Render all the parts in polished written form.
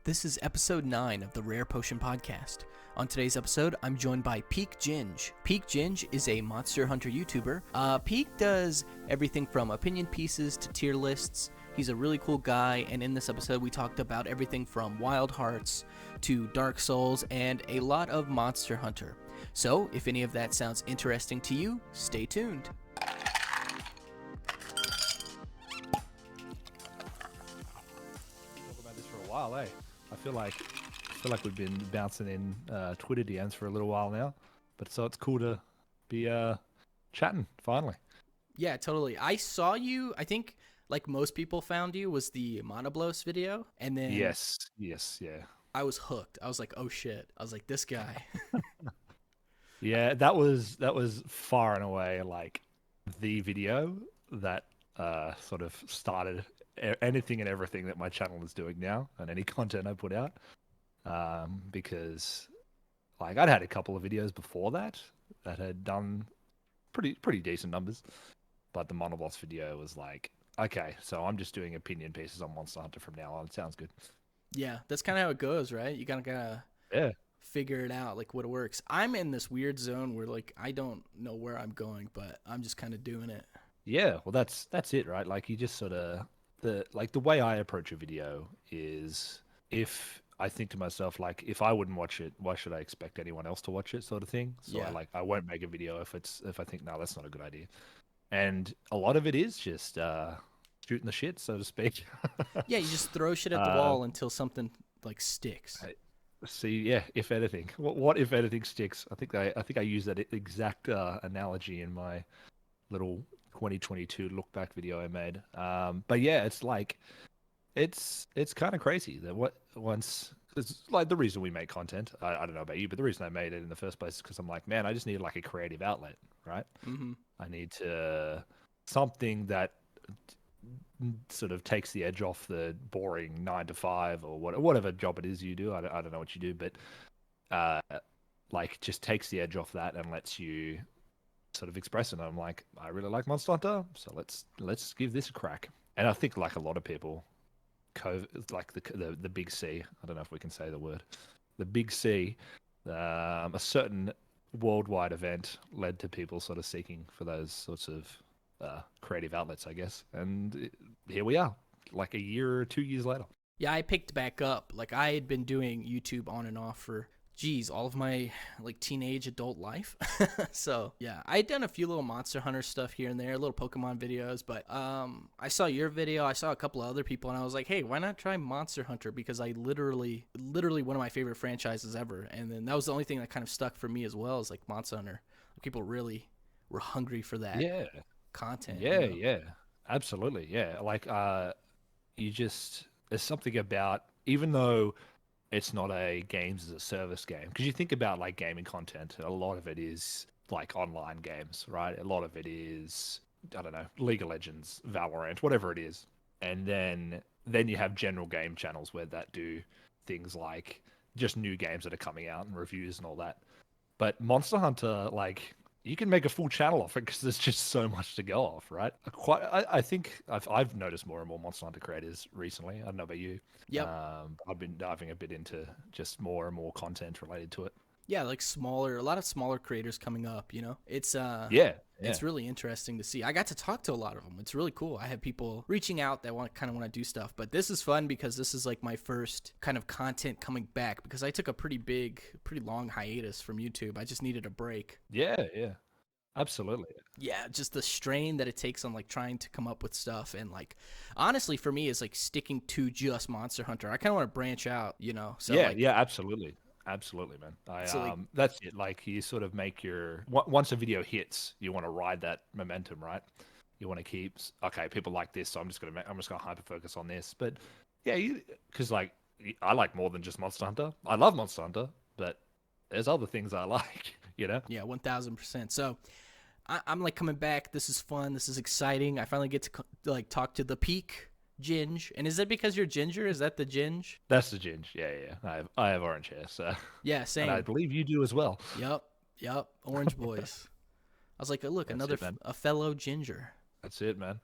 This is episode 9 of the Rare Potion Podcast. On today's episode, I'm joined by PeakGinge. PeakGinge is a Monster Hunter YouTuber. Peak does everything from opinion pieces to tier lists. He's a really cool guy, and in this episode, we talked about everything from Wild Hearts to Dark Souls and a lot of Monster Hunter. So, if any of that sounds interesting to you, stay tuned. Talk about this for a while, eh? I feel like we've been bouncing in Twitter DMs for a little while now, but so it's cool to be chatting finally. Yeah, totally. I saw you, I think, like most people found you, was the Monoblos video, and then Yes, yeah. I was hooked. I was like, oh shit. I was like, this guy. Yeah, that was far and away like the video that sort of started anything and everything that my channel is doing now and any content I put out. Because like I'd had a couple of videos before that had done pretty decent numbers, but the Monoblos video was like, okay, so I'm just doing opinion pieces on Monster Hunter from now on. It sounds good. Yeah, that's kind of how it goes, right? You gotta Yeah. figure it out, like what works. I'm in this weird zone where like I don't know where I'm going, but I'm just kind of doing it. Yeah, well that's it, right? Like you just sort of the way I approach a video is if I think to myself like if I wouldn't watch it, why should I expect anyone else to watch it, sort of thing. So Yeah. I won't make a video if I think no, that's not a good idea. And a lot of it is just shooting the shit, so to speak. Yeah, you just throw shit at the wall until something like sticks. See, yeah, if anything, what if anything sticks? I think I use that exact analogy in my little 2022 look back video I made. But yeah, it's like it's kind of crazy that it's like the reason we make content. I don't know about you, but the reason I made it in the first place is because I'm like, man, I just need like a creative outlet, right? Mm-hmm. I need to something that sort of takes the edge off the boring 9 to 5 or whatever job it is you do. I don't know what you do, but like just takes the edge off that and lets you sort of express it. And I'm like, I really like Monster Hunter, so let's give this a crack. And I think like a lot of people, like the big C. I don't know if we can say the word, the big C. A certain worldwide event led to people sort of seeking for those sorts of creative outlets, I guess. And here we are, like a year or 2 years later. Yeah, I picked back up. Like I had been doing YouTube on and off for all of my like teenage adult life. So yeah, I had done a few little Monster Hunter stuff here and there, little Pokemon videos, but I saw your video, I saw a couple of other people, and I was like, hey, why not try Monster Hunter? Because I literally one of my favorite franchises ever. And then that was the only thing that kind of stuck for me as well, is like Monster Hunter. People really were hungry for that content. Yeah, you know? yeah, absolutely. Yeah, like you just there's something about, even though it's not a games as a service game, because you think about like gaming content, a lot of it is like online games, right? A lot of it is, I don't know, League of Legends, Valorant, whatever it is. And then you have general game channels where that do things like just new games that are coming out and reviews and all that. But Monster Hunter, like, you can make a full channel off it because there's just so much to go off, right? I think I've noticed more and more Monster Hunter creators recently. I don't know about you. Yep. I've been diving a bit into just more and more content related to it. Yeah, like a lot of smaller creators coming up, you know? It's it's really interesting to see. I got to talk to a lot of them. It's really cool. I have people reaching out that want to do stuff, but this is fun because this is like my first kind of content coming back, because I took a pretty long hiatus from YouTube. I just needed a break. Yeah, absolutely. Yeah, just the strain that it takes on like trying to come up with stuff, and like honestly for me is like sticking to just Monster Hunter. I kind of want to branch out, you know? So yeah, absolutely. Absolutely, man. That's it. Like you sort of make once a video hits, you want to ride that momentum, right? You want to keep, okay, people like this, so I'm just gonna hyper focus on this. But yeah, because like I like more than just Monster Hunter. I love Monster Hunter, but there's other things I like, you know? Yeah, 1000%. So I'm like coming back. This is fun. This is exciting. I finally get to like talk to the PeakGinge. And is that because you're ginger? Is that the ginge? That's the ginge. Yeah. I have orange hair, so yeah, same. And I believe you do as well. Yep. Orange boys. I was like, oh, look, a fellow ginger. That's it, man.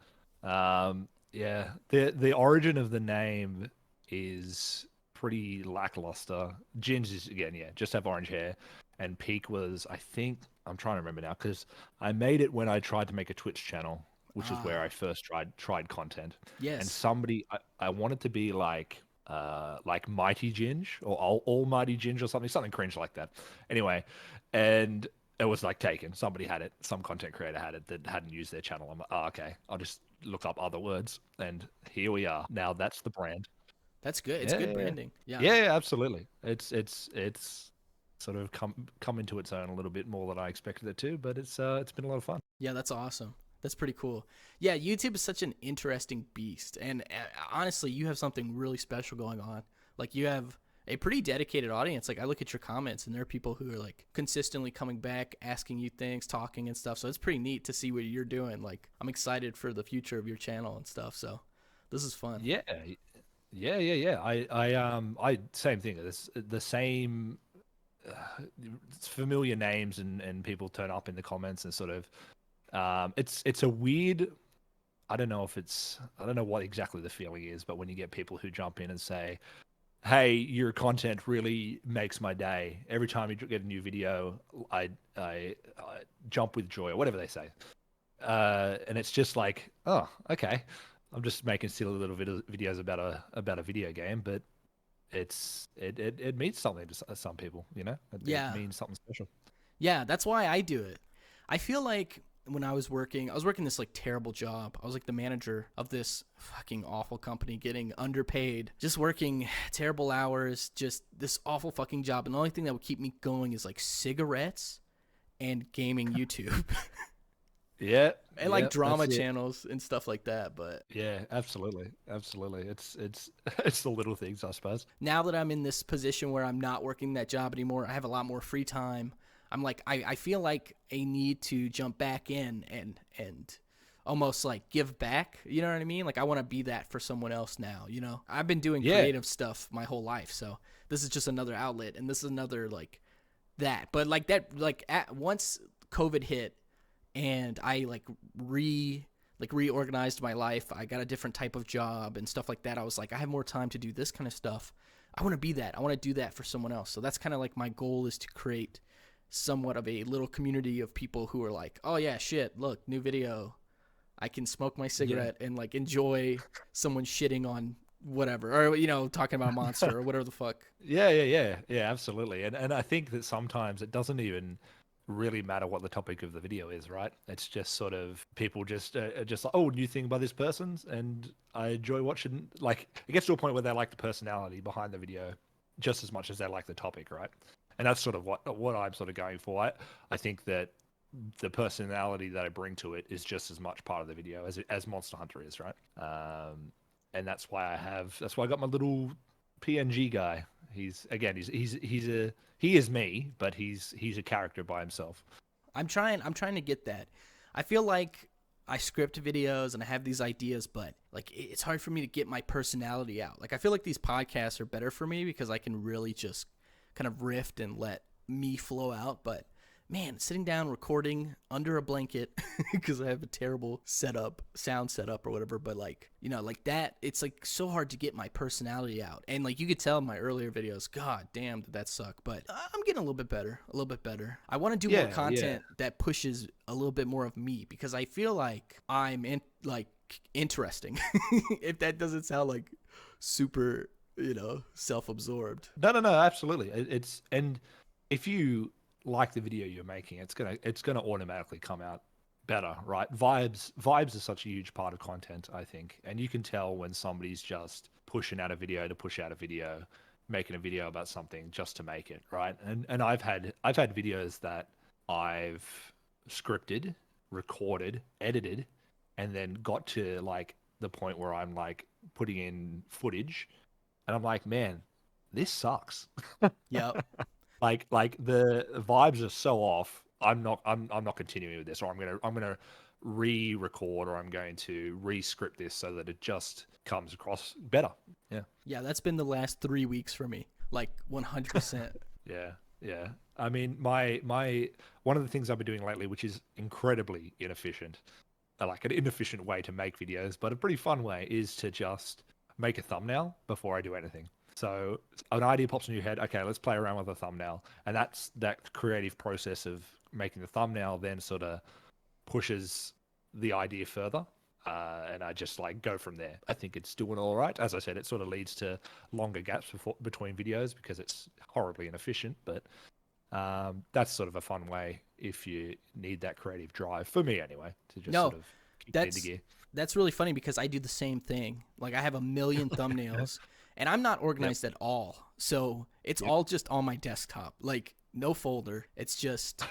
Yeah. The origin of the name is pretty lackluster. Ginge is, again, yeah, just have orange hair. And Peak was, I think, I'm trying to remember now, because I made it when I tried to make a Twitch channel, which is where Ah, I first tried content. And yes. somebody, I wanted to be like Mighty Ginge or Almighty Ginge or something cringe like that. Anyway, and it was like taken. Somebody had it, some content creator had it that hadn't used their channel. I'm like, oh, okay, I'll just look up other words, and here we are. Now that's the brand. That's good. It's Yeah, good yeah, yeah, branding. Yeah. yeah, yeah, absolutely. It's sort of come into its own a little bit more than I expected it to, but it's been a lot of fun. Yeah, that's awesome. That's pretty cool. Yeah, YouTube is such an interesting beast. And honestly, you have something really special going on. Like, you have a pretty dedicated audience. Like, I look at your comments, and there are people who are, like, consistently coming back, asking you things, talking and stuff. So it's pretty neat to see what you're doing. Like, I'm excited for the future of your channel and stuff. So this is fun. Yeah, yeah. I same thing. It's the same familiar names and people turn up in the comments and sort of it's a weird. I don't know what exactly the feeling is, but when you get people who jump in and say, "Hey, your content really makes my day. Every time you get a new video, I jump with joy," or whatever they say. And it's just like, oh, okay. I'm just making silly little videos about a video game, but it means something to some people, you know. It Yeah. means something special. Yeah, that's why I do it. I feel like when I was working this like terrible job. I was like the manager of this fucking awful company, getting underpaid, just working terrible hours, just this awful fucking job. And the only thing that would keep me going is like cigarettes and gaming YouTube Yeah, and like yeah, drama that's it. channels and stuff like that. But Yeah, absolutely, absolutely. It's it's the little things, I suppose. now that I'm in this position where I'm not working that job anymore, I have a lot more free time. I'm like I feel like a need to jump back in and almost like give back. You know what I mean? Like I want to be that for someone else now. You know, I've been doing Yeah, creative stuff my whole life, so this is just another outlet, and this is another like that. But like that, like at once COVID hit, and I reorganized my life. I got a different type of job and stuff like that. I was like, I have more time to do this kind of stuff. I want to be that. I want to do that for someone else. So that's kind of like my goal, is to create somewhat of a little community of people who are like, oh yeah, shit, look, new video. I can smoke my yeah. cigarette and like enjoy someone shitting on whatever, or talking about a monster or whatever the fuck. Yeah, absolutely. And I think that sometimes it doesn't even really matter what the topic of the video is, right? It's just sort of people just are just like, oh, new thing by this person's, and I enjoy watching. Like, it gets to a point where they like the personality behind the video just as much as they like the topic, right? And that's sort of what I'm sort of going for. I think that the personality that I bring to it is just as much part of the video as Monster Hunter is, right? And that's why I got my little PNG guy. He's again, he is me, but he's a character by himself. I'm trying to get that. I feel like I script videos and I have these ideas, but like it's hard for me to get my personality out. Like I feel like these podcasts are better for me because I can really just kind of riff and let me flow out. But man, sitting down recording under a blanket because I have a terrible sound setup or whatever, but like, like that, it's like so hard to get my personality out. And like you could tell in my earlier videos, god damn, did that suck. But I'm getting a little bit better, a little bit better. I want to do more Yeah. content that pushes a little bit more of me, because I feel like I'm interesting. If that doesn't sound like super, self-absorbed. No, absolutely. It's and if you like the video you're making, it's gonna automatically come out better, right? Vibes are such a huge part of content, I think, and you can tell when somebody's just pushing out a video to push out a video, making a video about something just to make it, right? And I've had videos that I've scripted, recorded, edited, and then got to like the point where I'm like putting in footage, and I'm like, man, this sucks. Yep. Like the vibes are so off. I'm not continuing with this, or I'm gonna re-record, or I'm going to re-script this so that it just comes across better. Yeah. Yeah, that's been the last 3 weeks for me. Like 100%. Yeah, yeah. I mean, my one of the things I've been doing lately, which is incredibly inefficient, like an inefficient way to make videos, but a pretty fun way, is to just make a thumbnail before I do anything. So an idea pops in your head. Okay, let's play around with a thumbnail, and that's that creative process of making the thumbnail then sort of pushes the idea further. And I just like go from there. I think it's doing all right. As I said, it sort of leads to longer gaps between videos because it's horribly inefficient. But that's sort of a fun way if you need that creative drive, for me anyway, to just No, sort of kick it into that's gear. that's really funny because I do the same thing. Like I have a million thumbnails and I'm not Yep. organized at all. So it's Yep. all just on my desktop. Like no folder. It's just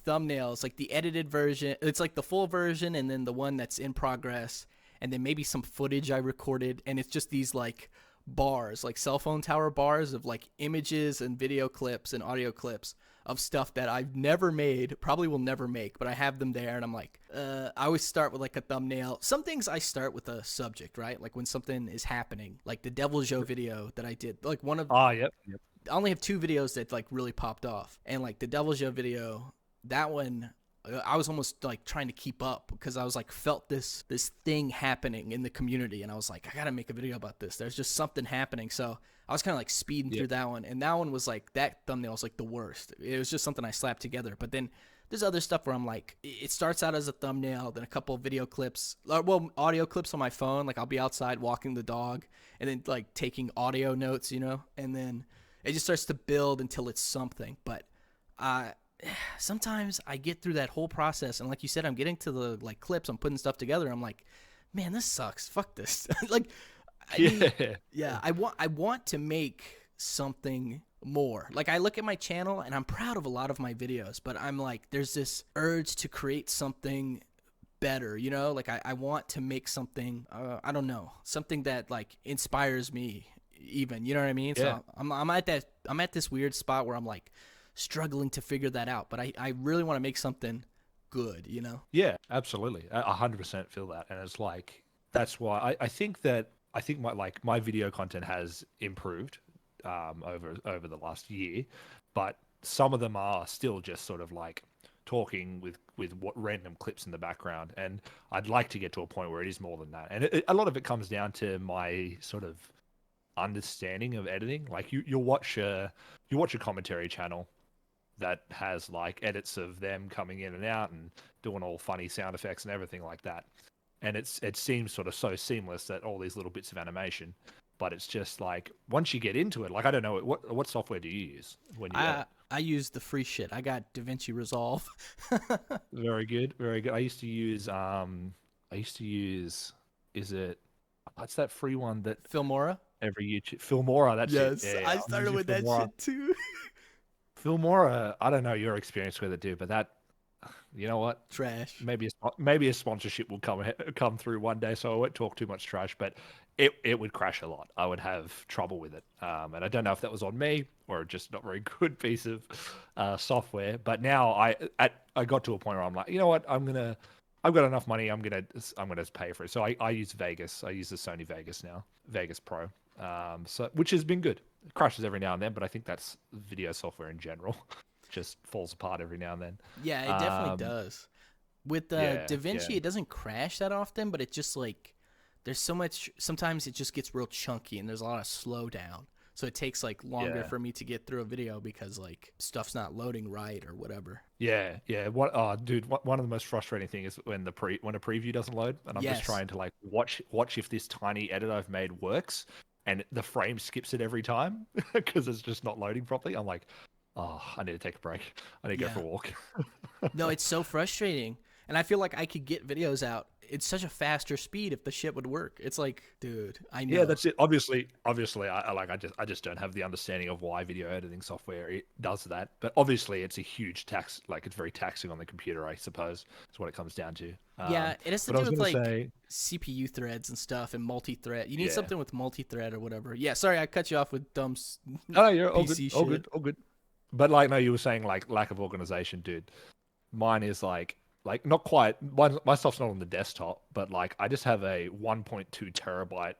thumbnails, like the edited version. It's like the full version and then the one that's in progress and then maybe some footage I recorded, and it's just these like bars, like cell phone tower bars of like images and video clips and audio clips of stuff that I've never made, probably will never make, but I have them there and I'm like, I always start with like a thumbnail. Some things I start with a subject, right? Like when something is happening, like the Devil Joe video that I did, like one of, Ah, yep. Yep. I only have 2 videos that like really popped off. And like the Devil Joe video, that one, I was almost like trying to keep up because I was like felt this thing happening in the community, and I was like, I gotta make a video about this. There's just something happening. So I was kind of like speeding through that one, and that one was like, that thumbnail was like the worst. It was just something I slapped together. But then there's other stuff where I'm like, it starts out as a thumbnail, then a couple of video clips, well, audio clips on my phone. Like I'll be outside walking the dog, and then like taking audio notes, and then it just starts to build until it's something. But sometimes I get through that whole process, and like you said, I'm getting to the like clips, I'm putting stuff together, I'm like, man, this sucks, fuck this. Like I mean, yeah, I want to make something more. Like I look at my channel and I'm proud of a lot of my videos, but I'm like, there's this urge to create something better, like I want to make something, I don't know, something that like inspires me even, you know what I mean? Yeah. So I'm at this weird spot where I'm like struggling to figure that out, but I really want to make something good. Yeah, absolutely. 100% feel that. And it's like, that's why I think my video content has improved over the last year, but some of them are still just sort of like talking with what random clips in the background. And I'd like to get to a point where it is more than that. And a lot of it comes down to my sort of understanding of editing. Like you'll watch a commentary channel that has like edits of them coming in and out and doing all funny sound effects and everything like that. And it seems sort of so seamless, that all these little bits of animation, but it's just like once you get into it, like I don't know what software do you use when you edit? I use the free shit. I got DaVinci Resolve. Very good, very good. I used to use is it what's that free one that Filmora. every YouTube Filmora, that's it. Yes, Yeah, I I'm started using with that Filmora. shit too. Filmora, I don't know your experience with it, dude, but that, you know what? Trash. Maybe a sponsorship will come through one day, so I won't talk too much trash. But it would crash a lot. I would have trouble with it, and I don't know if that was on me or just not very good piece of software. But now I got to a point where I'm like, you know what? I've got enough money. I'm gonna pay for it. So I use Vegas. I use the Sony Vegas now, Vegas Pro. So which has been good. It crashes every now and then, but I think that's video software in general. Just falls apart every now and then. Yeah, it definitely does. With DaVinci, yeah. it doesn't crash that often, but it just like there's so much. Sometimes it just gets real chunky, and there's a lot of slowdown. So it takes like longer for me to get through a video because like stuff's not loading right or whatever. Yeah. Dude, one of the most frustrating things is when a preview doesn't load, and I'm just trying to like watch if this tiny edit I've made works, and the frame skips it every time because it's just not loading properly. I'm like, oh, I need to take a break. I need to go for a walk. No, it's so frustrating. And I feel like I could get videos out. It's such a faster speed if the shit would work. It's like, dude, I know. Yeah, that's it. Obviously, I just don't have the understanding of why video editing software does that. But obviously, it's a huge tax. Like, it's very taxing on the computer, I suppose. Is what it comes down to. Yeah, it has to do with like CPU threads and stuff and multi-thread. You need something with multi-thread or whatever. Yeah, sorry, I cut you off with dumb. No, you're all PC good, all good. But like, no, you were saying like lack of organization, dude. Mine is like not quite. My stuff's not on the desktop, but like I just have a 1.2 terabyte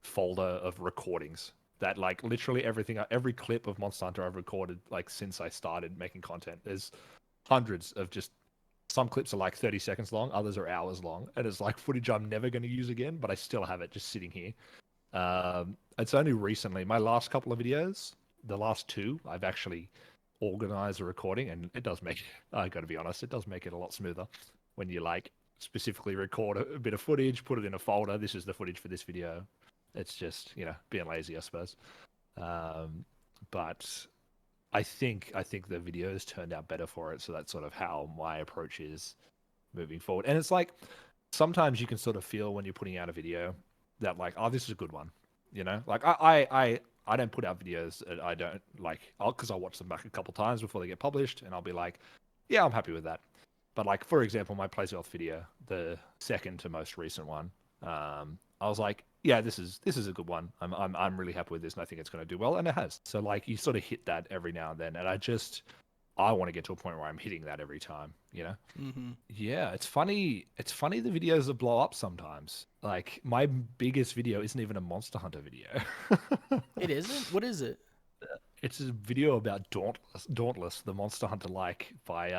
folder of recordings that like literally every clip of Monster Hunter I've recorded like since I started making content. There's hundreds of just. Some clips are like 30 seconds long, others are hours long, and it's like footage I'm never going to use again, but I still have it just sitting here. It's only recently, my last couple of videos, the last two, I've actually organized a recording, and it does make, I got to be honest, it does make it a lot smoother when you like specifically record a bit of footage, put it in a folder. This is the footage for this video. It's just, being lazy, I suppose. But I think the videos turned out better for it. So that's sort of how my approach is moving forward. And it's like sometimes you can sort of feel when you're putting out a video that like, oh, this is a good one. Like I don't put out videos that I don't like, because I'll watch them back a couple times before they get published, and I'll be like, yeah, I'm happy with that. But like, for example, my Plays Wealth video, the second to most recent one, I was like, yeah, this is a good one. I'm really happy with this, and I think it's going to do well, and it has. So like, you sort of hit that every now and then, and I want to get to a point where I'm hitting that every time. Yeah, it's funny. It's funny the videos that blow up sometimes. Like my biggest video isn't even a Monster Hunter video. It isn't? What is it? It's a video about Dauntless, the Monster Hunter like by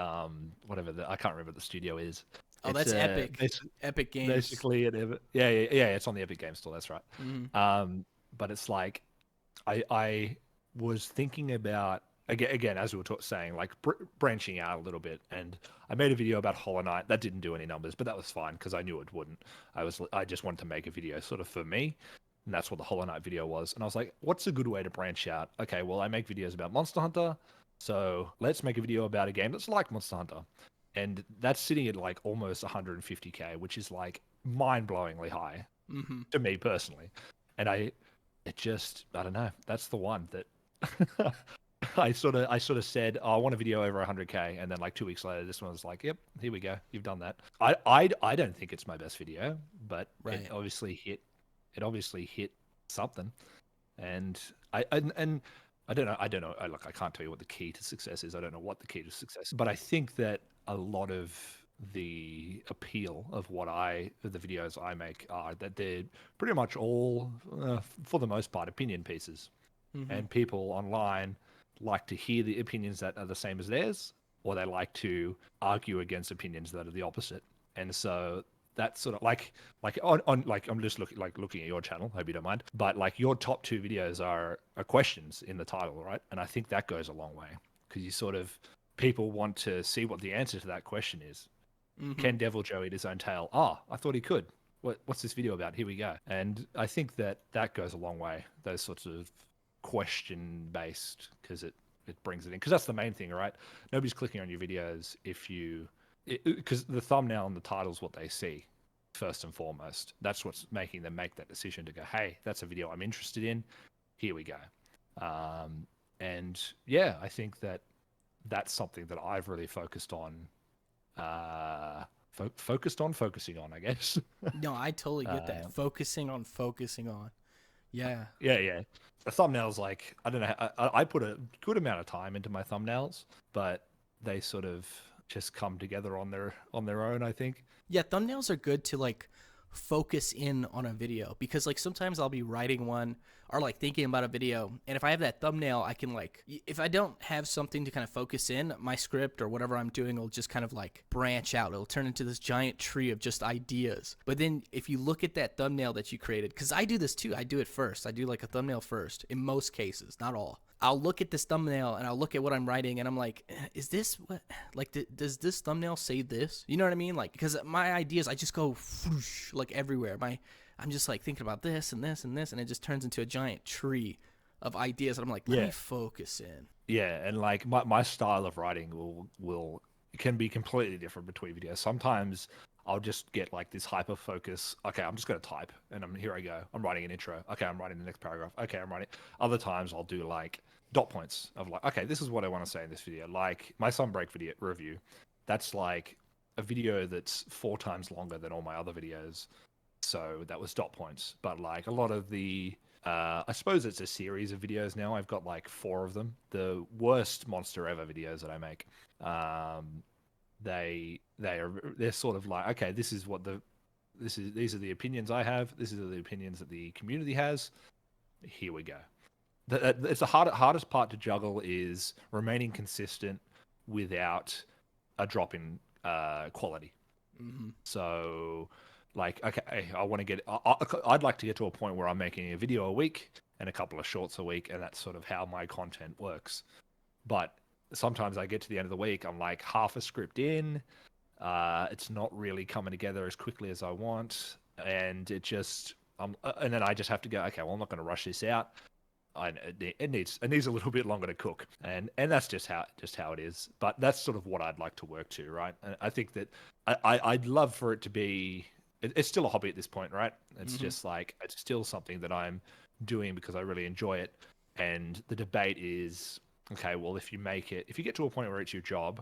whatever I can't remember what the studio is. Oh, It's that's Epic. Epic Games. basically yeah, it's on the Epic Games Store. That's right. Mm-hmm. But it's like I was thinking about again as we were saying, like branching out a little bit, and I made a video about Hollow Knight that didn't do any numbers, but that was fine because I knew it wouldn't. I just wanted to make a video sort of for me, and that's what the Hollow Knight video was. And I was like, what's a good way to branch out? Okay, well, I make videos about Monster Hunter, so let's make a video about a game that's like Monster Hunter. And that's sitting at like almost 150k, which is like mind-blowingly high to me personally. And I don't know, that's the one that I sort of said, oh, I want a video over 100k, and then like 2 weeks later, this one was like, yep, here we go, you've done that. I don't think it's my best video, but Right. it obviously hit something, and I don't know. Look, I can't tell you what the key to success is. I don't know what the key to success is, but I think that a lot of the appeal of the videos I make are that they're pretty much all, for the most part, opinion pieces, and people online like to hear the opinions that are the same as theirs, or they like to argue against opinions that are the opposite. And so that's sort of like on like I'm just looking at your channel, hope you don't mind, but like your top two videos are questions in the title, right? And I think that goes a long way, because you sort of, people want to see what the answer to that question is. Can Devil Joe eat his own tail? I thought he could. What's this video about? Here we go. And I think that goes a long way, those sorts of question based, because it brings it in, because that's the main thing, right? Nobody's clicking on your videos because the thumbnail and the title is what they see first and foremost. That's what's making them make that decision to go, hey, that's a video I'm interested in, here we go. And yeah, I think that that's something that I've really focused on, focusing on, I guess. No, I totally get that. Focusing on. Yeah. Yeah. The thumbnails, like, I don't know, I put a good amount of time into my thumbnails, but they sort of just come together on their own, I think. Yeah, thumbnails are good to like focus in on a video, because like sometimes I'll be writing one or like thinking about a video, and if I have that thumbnail, I can like, if I don't have something to kind of focus in, my script or whatever I'm doing will just kind of like branch out. It'll turn into this giant tree of just ideas. But then if you look at that thumbnail that you created, because I do this too, I do it first. I do like a thumbnail first in most cases, not all. I'll look at this thumbnail and I'll look at what I'm writing, and I'm like, is this what, like, does this thumbnail say this? You know what I mean? Like, because my ideas, I just go whoosh, like everywhere. I'm just like thinking about this and this and this, and it just turns into a giant tree of ideas. And I'm like, let me focus in. Yeah, and like my style of writing can be completely different between videos. Sometimes I'll just get like this hyper focus. Okay, I'm just going to type, and here I go. I'm writing an intro. Okay, I'm writing the next paragraph. Okay, I'm writing. Other times I'll do like dot points of like, okay, this is what I want to say in this video. Like my Sunbreak video review, that's like a video that's 4 times longer than all my other videos. So that was dot points. But like a lot of the, I suppose it's a series of videos now. I've got like 4 of them. The worst monster ever videos that I make. They're sort of like, okay, these are the opinions I have. These are the opinions that the community has. Here we go. It's the hardest part to juggle is remaining consistent without a drop in quality. So Like, okay, I want to get. I'd like to get to a point where I'm making a video a week and a couple of shorts a week, and that's sort of how my content works. But sometimes I get to the end of the week, I'm like half a script in. It's not really coming together as quickly as I want, and and then I just have to go. Okay, well, I'm not going to rush this out. It needs a little bit longer to cook, and that's just how it is. But that's sort of what I'd like to work to, right? And I think that I'd love for it to be. It's still a hobby at this point, right? It's Hmm. just like it's still something that I'm doing because I really enjoy it. And the debate is, okay, well, if you get to a point where it's your job,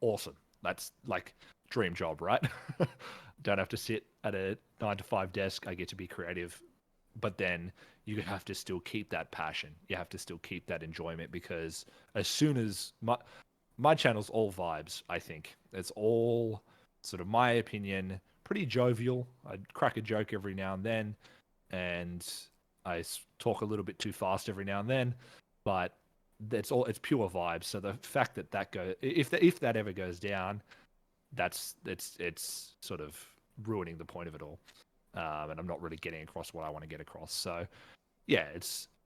awesome. That's like dream job, right? Don't have to sit at a 9 to 5 desk. I get to be creative, but then you have to still keep that passion. You have to still keep that enjoyment because as soon as my channel's all vibes, I think it's all sort of my opinion, pretty jovial. I crack a joke every now and I talk a little bit too fast every now and then, but it's pure vibes. So the fact that if that ever goes down, it's sort of ruining the point of it all, and I'm not really getting across what I want to get across. So yeah,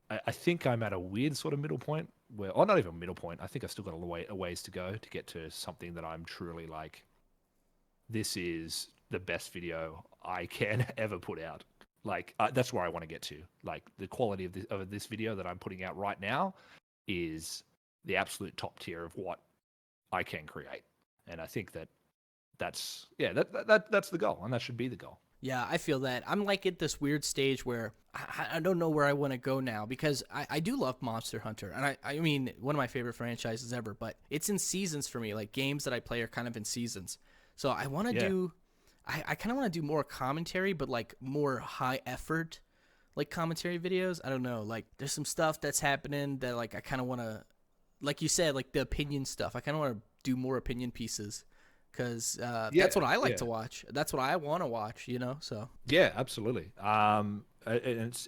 I think I'm at a weird sort of middle point where, or not even middle point. I think I've still got a ways to go to get to something that I'm truly like. This is the best video I can ever put out. Like that's where I want to get to. Like the quality of this video that I'm putting out right now is the absolute top tier of what I can create, and I think that's the goal, and that should be the goal. Yeah, I feel that. I'm like at this weird stage where I don't know where I want to go now because I do love Monster Hunter. And I mean, one of my favorite franchises ever, but it's in seasons for me. Like games that I play are kind of in seasons. So I want to Yeah, do, I kind of want to do more commentary, but like more high effort, like commentary videos. I don't know. Like there's some stuff that's happening that like I kind of want to, like you said, like the opinion stuff. I kind of want to do more opinion pieces because yeah, that's what I like yeah. to watch. That's what I want to watch, you know? So. Yeah, absolutely. And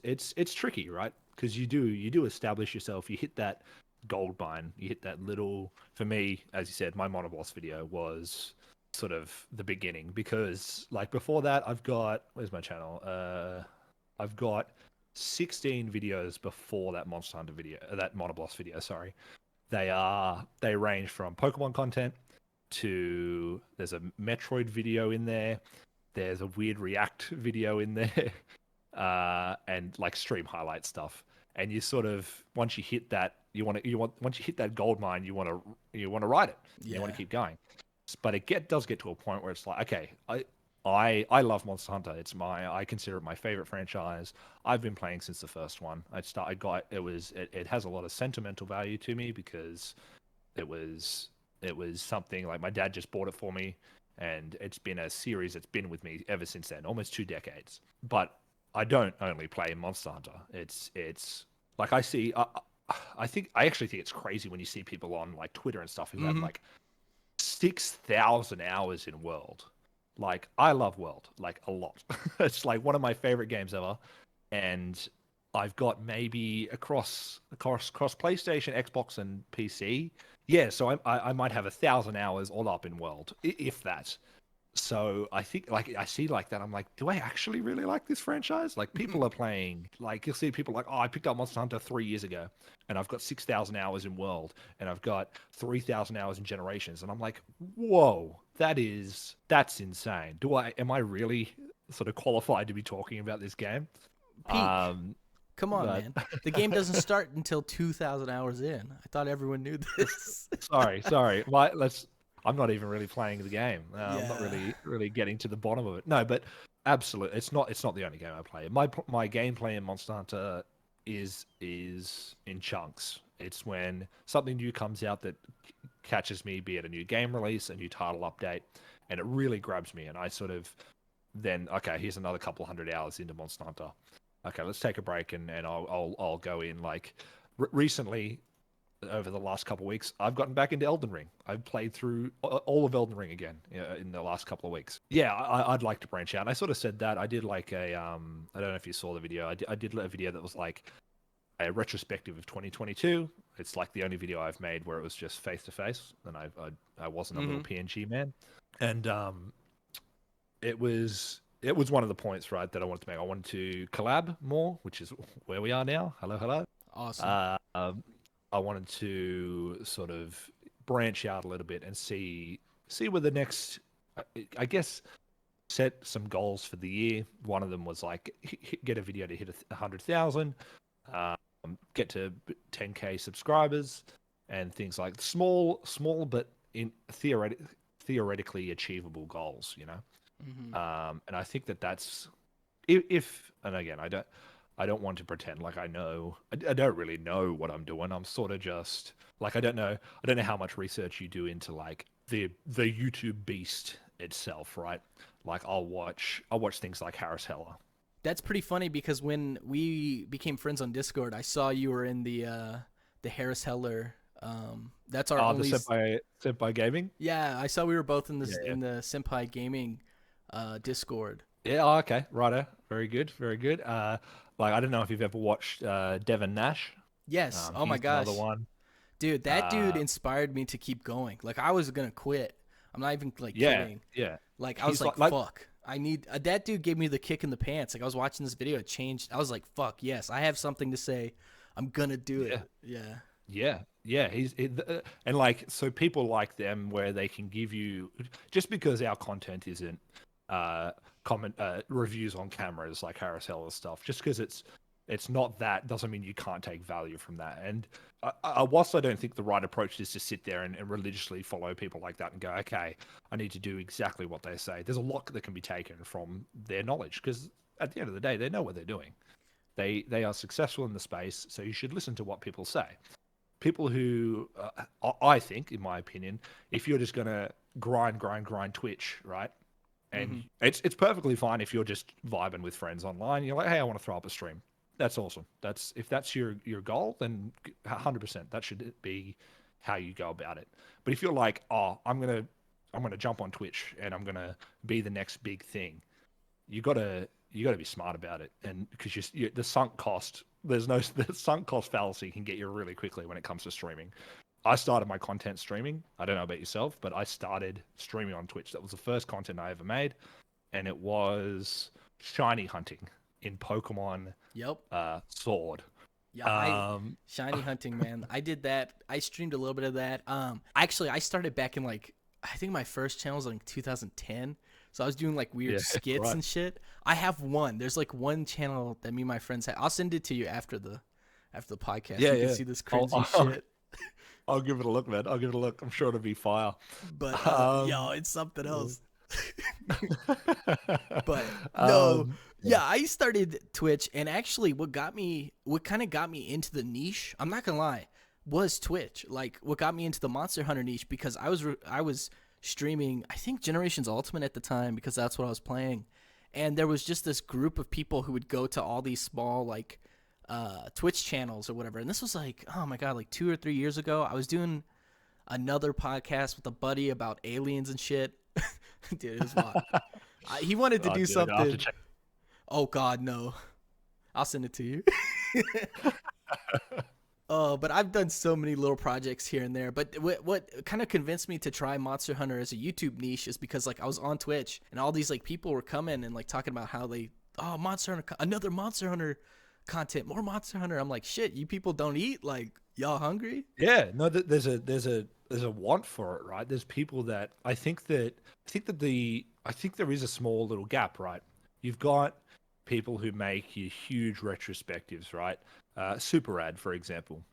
it's tricky, right? Because you do establish yourself. You hit that gold mine. You hit that little. For me, as you said, my Monoblos video was sort of the beginning because like before that, I've got where's my channel? I've got 16 videos before that Monster Hunter video, that Monoblos video. Sorry, they range from Pokemon content to there's a Metroid video in there. There's a weird React video in there, and like stream highlight stuff. And you sort of once you hit that, once you hit that gold mine, you want to ride it. And you want Yeah. to keep going. But does get to a point where it's like, okay, I love Monster Hunter. I consider it my favorite franchise. I've been playing since the first one. I got it has a lot of sentimental value to me because it was it was something like my dad just bought it for me, and it's been a series that's been with me ever since then, almost 2 decades. But I don't only play Monster Hunter. It's like I actually think it's crazy when you see people on like Twitter and stuff who have Mm-hmm. like 6,000 hours in World. Like I love World like a lot. It's like one of my favorite games ever, and I've got maybe across PlayStation, Xbox, and PC. Yeah, so I might have 1,000 hours all up in World, if that. So I think like I see like that, I'm like, do I actually really like this franchise? Like people are playing, like you'll see people like, oh, I picked up Monster Hunter 3 years ago, and I've got 6,000 hours in World, and I've got 3,000 hours in Generations, and I'm like, whoa, that's insane. Am I really sort of qualified to be talking about this game? Peak. Um, Come on, but man. The game doesn't start until 2,000 hours in. I thought everyone knew this. sorry. I'm not even really playing the game. I'm not Yeah. really getting to the bottom of it. No, but absolutely, it's not the only game I play. My gameplay in Monster Hunter is in chunks. It's when something new comes out that catches me, be it a new game release, a new title update, and it really grabs me, and I sort of then okay, here's another couple hundred hours into Monster Hunter. Okay, let's take a break and I'll go in like recently over the last couple of weeks, I've gotten back into Elden Ring. I've played through all of Elden Ring again in the last couple of weeks. Yeah, I'd like to branch out. And I sort of said that I did like I don't know if you saw the video. I did a video that was like a retrospective of 2022. It's like the only video I've made where it was just face to face, and I wasn't a little Mm-hmm. PNG man, and it was it was one of the points, right, that I wanted to make. I wanted to collab more, which is where we are now. Hello, hello. Awesome. I wanted to sort of branch out a little bit and see where the next, I guess, set some goals for the year. One of them was like get a video to hit 100,000, um, get to 10K subscribers, and things like small but in theoretically achievable goals. Hmm. And I think that's if and again I don't want to pretend like I know. I don't really know what I'm doing. I'm sort of just like I don't know how much research you do into like the YouTube beast itself, right? Like I'll watch things like Harris Heller. That's pretty funny because when we became friends on Discord, I saw you were in the Harris Heller. That's our The only. Senpai Gaming. Yeah, I saw we were both in Yeah, this yeah. in the Senpai Gaming Discord. Yeah, oh, okay, righto. Very good, very good. Like I don't know if you've ever watched Devin Nash. Yes. Oh my He's another gosh, one. dude, that dude Uh, inspired me to keep going. Like I was gonna quit. I'm not even like yeah, kidding. yeah. Like I was He's like, like fuck. I need that dude gave me the kick in the pants. Like I was watching this video, it changed. I was like, fuck yes, I have something to say. I'm gonna do yeah. it. Yeah. Yeah. And like so people like them where they can give you just because our content isn't uh comment reviews on cameras like Harris Heller stuff. Just because it's not that doesn't mean you can't take value from that. And whilst I don't think the right approach is to sit there and religiously follow people like that and go, okay, I need to do exactly what they say. There's a lot that can be taken from their knowledge because at the end of the day, they know what they're doing. They are successful in the space, so you should listen to what people say. People who I think, in my opinion, if you're just gonna grind Twitch, right? And Hmm. it's perfectly fine if you're just vibing with friends online. You're like, hey, I want to throw up a stream. That's awesome. That's if that's your goal, then 100% that should be how you go about it. But if you're like, oh, I'm gonna jump on Twitch and I'm gonna be the next big thing, you gotta be smart about it, and because the sunk cost, there's no the sunk cost fallacy can get you really quickly when it comes to streaming. I started my content streaming. I don't know about yourself, but I started streaming on Twitch. That was the first content I ever made, and it was shiny hunting in Pokemon Yep. Sword. Yeah, I Um, shiny hunting, man. I did that. I streamed a little bit of that. Actually, I started back in like I think my first channel was like 2010. So I was doing like weird yeah, skits right. and shit. I have one. There's like one channel that me and my friends had. I'll send it to you after the podcast. Yeah, You can yeah. see this I'll, cringy I'll, shit. I'll give it a look, man. I'll give it a look. I'm sure it'll be fire. But yo, Um, it's something else. But no, um, yeah, I started Twitch, and actually, what kind of got me into the niche, I'm not gonna lie, was Twitch. Like, what got me into the Monster Hunter niche because I was streaming, I think Generations Ultimate at the time because that's what I was playing, and there was just this group of people who would go to all these small like Twitch channels or whatever, and this was like, oh my god, like 2 or 3 years ago. I was doing another podcast with a buddy about aliens and shit. Dude, it was wild. He wanted to oh, do dude, I have to something. check. Oh God, no! I'll send it to you. Oh, but I've done so many little projects here and there. But what kind of convinced me to try Monster Hunter as a YouTube niche is because like I was on Twitch and all these like people were coming and like talking about how they Monster Hunter another Monster Hunter content, more Monster Hunter. I'm like, shit, you people don't eat, like y'all hungry? Yeah, no, there's a want for it, right? There's people that I think there is a small little gap, right? You've got people who make your huge retrospectives, right? Super Rad, for example,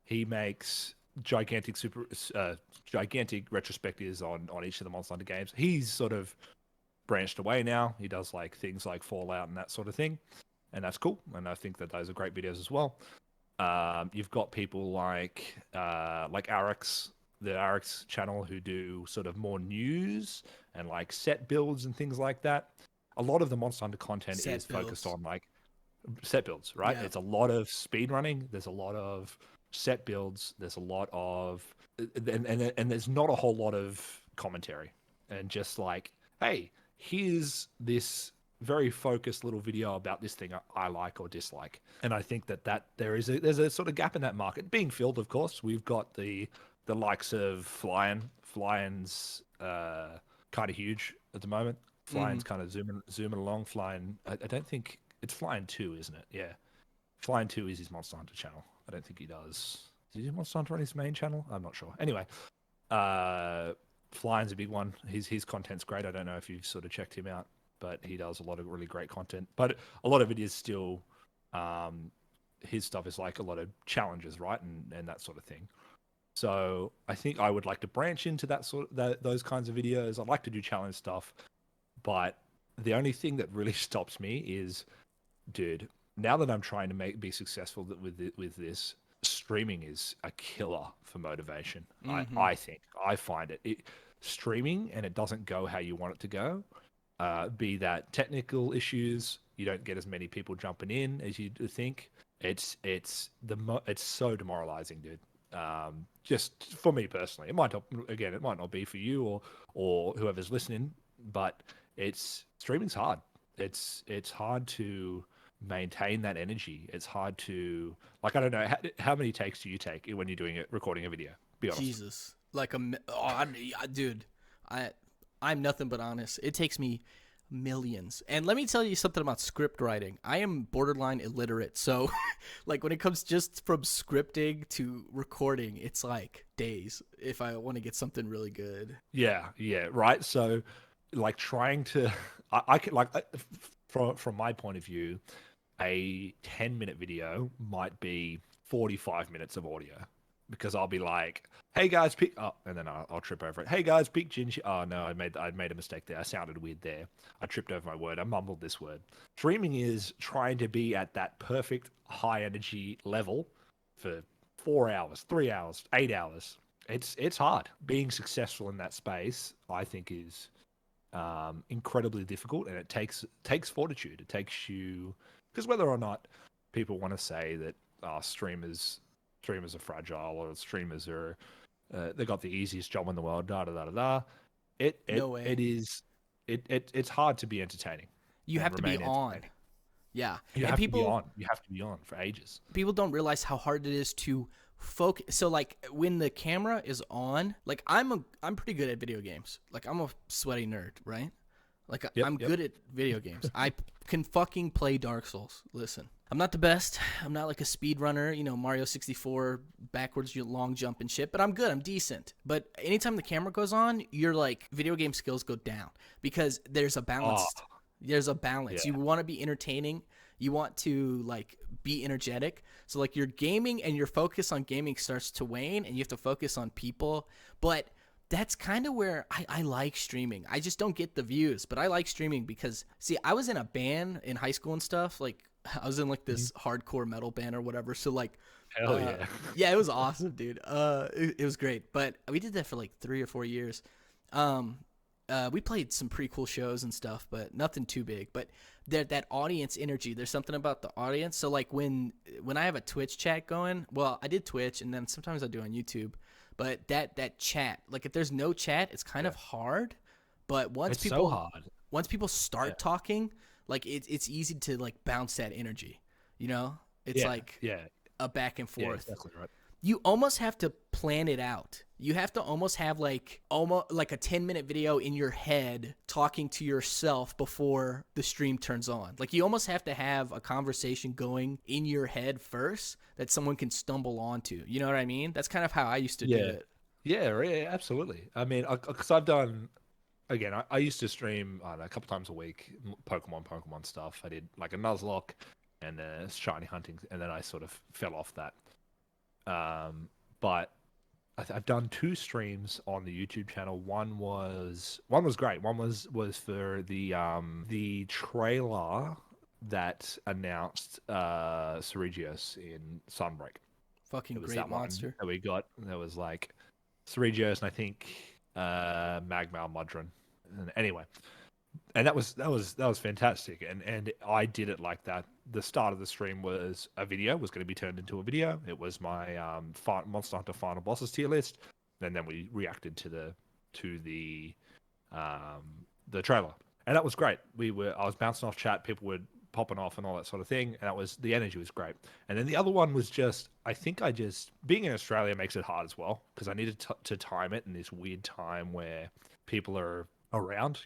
he makes gigantic retrospectives on each of the Monster Hunter games. He's sort of branched away now. He does like things like Fallout and that sort of thing, and that's cool. And I think that those are great videos as well. You've got people like Arix, the Arix channel, who do sort of more news and like set builds and things like that. A lot of the Monster Hunter content is Set focused builds. on like set builds, right? Yeah. It's a lot of speed running. There's a lot of set builds. There's a lot of and there's not a whole lot of commentary and just like, hey, here's this very focused little video about this thing I like or dislike. And I think that there's a sort of gap in that market being filled. Of course, we've got the likes of Flyin. Flyin's kind of huge at the moment. Flying's kind of zooming along. Flying, I don't think it's Flying 2, isn't it? Yeah, Flying 2 is his Monster Hunter channel. I don't think he does. Does he do Monster Hunter on his main channel? I'm not sure. Anyway, Flying's a big one. His content's great. I don't know if you've sort of checked him out, but he does a lot of really great content. But a lot of it is still, his stuff is like a lot of challenges, right, and that sort of thing. So I think I would like to branch into those kinds of videos. I'd like to do challenge stuff, but the only thing that really stops me is, dude, now that I'm trying to be successful with this, streaming is a killer for motivation. I think I find it streaming, and it doesn't go how you want it to go. Be that technical issues, you don't get as many people jumping in as you think. It's so demoralizing, dude. Just for me personally, it might not be for you or whoever's listening, but streaming's hard. It's hard to maintain that energy. It's hard to, like, I don't know, how many takes do you take when you're recording a video? Be honest. Jesus, like dude, I'm nothing but honest. It takes me millions. And let me tell you something about script writing. I am borderline illiterate, so like when it comes just from scripting to recording, it's like days if I want to get something really good. Yeah, right. So like trying to, I can, like, from my point of view, a 10-minute video might be 45 minutes of audio, because I'll be like, hey guys, and then I'll trip over it. Hey guys, PeakGinge. Oh no, I made a mistake there. I sounded weird there. I tripped over my word. I mumbled this word. Streaming is trying to be at that perfect high energy level for 4 hours, 3 hours, 8 hours. It's hard. Being successful in that space, I think, is incredibly difficult, and it takes fortitude. It takes you, because whether or not people want to say that streamers are fragile, or streamers are they got the easiest job in the world, no way. It's hard to be entertaining. You have to be on. Yeah. You have to be on. You have to be on for ages. People don't realize how hard it is to focus. So like when the camera is on, like I'm pretty good at video games. Like I'm a sweaty nerd, right? Like I'm good at video games. I can fucking play Dark Souls. Listen, I'm not the best. I'm not like a speed runner, Mario 64 backwards long jump and shit, but I'm good. I'm decent. But anytime the camera goes on, your like video game skills go down, because there's a balance. There's a balance. Yeah. You want to be entertaining. You want to like be energetic. So like your gaming and your focus on gaming starts to wane, and you have to focus on people. But that's kind of where I like streaming. I just don't get the views, but I like streaming because, see, I was in a band in high school and stuff. Like I was in like this hardcore metal band or whatever. So like, hell yeah. Yeah, it was awesome, dude. It was great. But we did that for like 3 or 4 years. We played some pretty cool shows and stuff, but nothing too big. But that audience energy, there's something about the audience. So like when I have a Twitch chat going, well, I did Twitch, and then sometimes I do on YouTube. But that chat, like if there's no chat, it's kind of hard. But once people start talking, like it's easy to like bounce that energy. It's like a back and forth. Yeah, exactly right. You almost have to plan it out. You have to almost have like a 10-minute video in your head talking to yourself before the stream turns on. Like you almost have to have a conversation going in your head first that someone can stumble onto. You know what I mean? That's kind of how I used to do it. Yeah, absolutely. I mean, because I've done, again, I used to stream, I don't know, a couple times a week, Pokemon stuff. I did like a Nuzlocke and shiny hunting, and then I sort of fell off that. But I've done 2 streams on the YouTube channel. One was great. One was for the trailer that announced Ceregios in Sunbreak. Fucking it was great that monster that we got. There was like Ceregios and I think Magmar Mudron. And anyway, and that was fantastic. And I did it like that. The start of the stream was going to be turned into a video. It was my Monster Hunter Final Bosses tier list, and then we reacted to the trailer, and that was great. I was bouncing off chat, people were popping off and all that sort of thing, and the energy was great. And then the other one was being in Australia makes it hard as well, because I needed to time it in this weird time where people are around,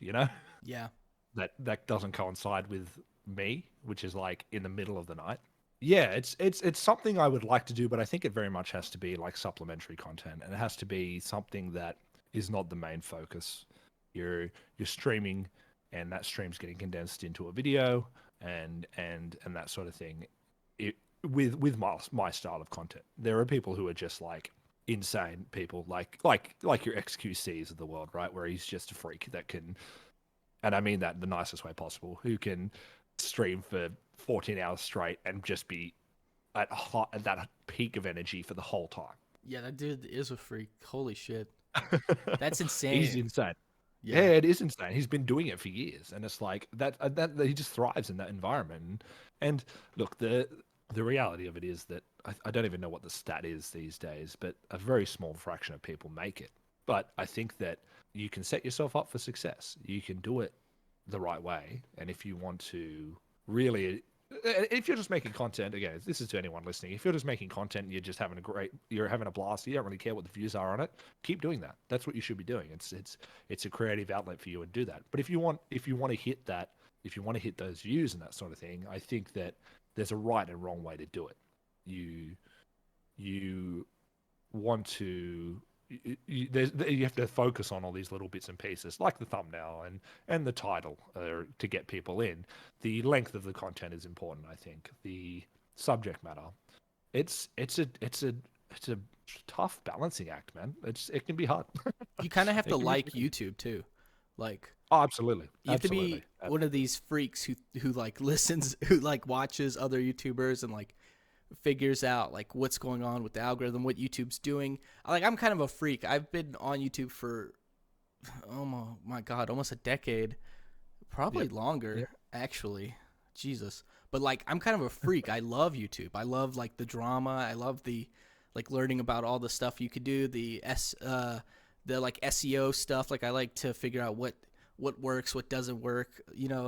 Yeah. that doesn't coincide with me, which is like in the middle of the night. Yeah, it's something I would like to do, but I think it very much has to be like supplementary content, and it has to be something that is not the main focus. You're streaming, and that stream's getting condensed into a video, and that sort of thing. It, with my style of content, there are people who are just like insane people, like your XQCs of the world, right? Where he's just a freak that can, and I mean that in the nicest way possible, who can stream for 14 hours straight and just be at that peak of energy for the whole time. Yeah, that dude is a freak. Holy shit. That's He's insane. insane. Yeah, Yeah. it is insane. He's been doing it for years, and it's like that he just thrives in that environment. And look, the reality of it is that I don't even know what the stat is these days, but a very small fraction of people make it. But I think that you can set yourself up for success. You can do it the right way, and if you want to really, if you're just making content, again, this is to anyone listening, if you're just making content and you're having a blast, you don't really care what the views are on it, keep doing that. That's what you should be doing. It's a creative outlet for you, and do that. But if you want to hit that, if you want to hit those views and that sort of thing, I think that there's a right and wrong way to do it. You want to you have to focus on all these little bits and pieces, like the thumbnail and the title, to get people in. The length of the content is important, I think. The subject matter. It's a tough balancing act, man. It can be hard. You kind of have to It can be like tricky. YouTube too. Like Oh, absolutely, you have to absolutely. be one of these freaks who like listens, who like watches other YouTubers and like figures out like what's going on with the algorithm, what YouTube's doing. Like I'm kind of a freak. I've been on YouTube for oh my god, almost a decade, probably Yep. longer Yep. actually. Jesus. But like I'm kind of a freak. I love YouTube. I love like the drama. I love the like learning about all the stuff you could do, the like SEO stuff. Like I like to figure out what works, what doesn't work,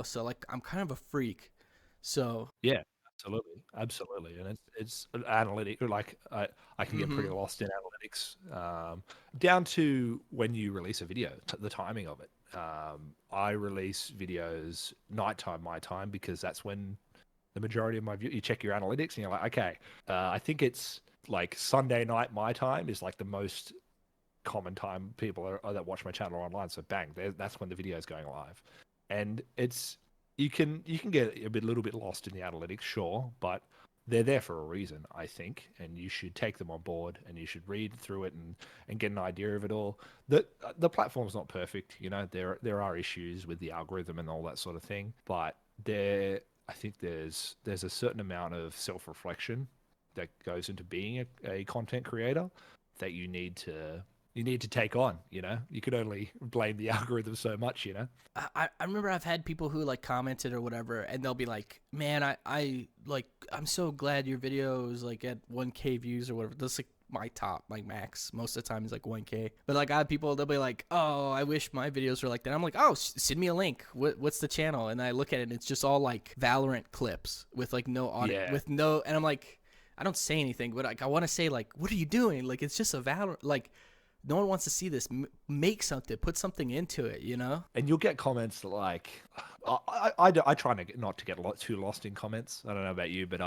so like I'm kind of a freak. So, Yeah, absolutely, absolutely, and it's an analytic. Like I can get pretty mhm. lost in analytics, down to when you release a video, the timing of it. I release videos nighttime my time, because that's when the majority of my view. You check your analytics and you're like, okay, I think it's like Sunday night my time is like the most common time people are that watch my channel online. So bang, that's when the video is going live, and it's you can get a little bit lost in the analytics, sure, but they're there for a reason, I think, and you should take them on board, and you should read through it and get an idea of it all. The platform's not perfect, there are issues with the algorithm and all that sort of thing, but I think there's a certain amount of self-reflection that goes into being a content creator that you need to take on. You could only blame the algorithm so much. I remember I've had people who like commented or whatever, and they'll be like, "Man, I like I'm so glad your video is like at 1K views or whatever." That's like my top, like max. Most of the time is like 1K. But like I have people, they'll be like, "Oh, I wish my videos were like that." I'm like, "Oh, send me a link. What's the channel?" And I look at it, and it's just all like Valorant clips with like no audio, Yeah. with no, and I'm like, I don't say anything, but like I want to say like, "What are you doing?" Like it's just a Valorant, like. No one wants to see this. Make something, put something into it. And you'll get comments like, I try not to get too lost in comments. I don't know about you, but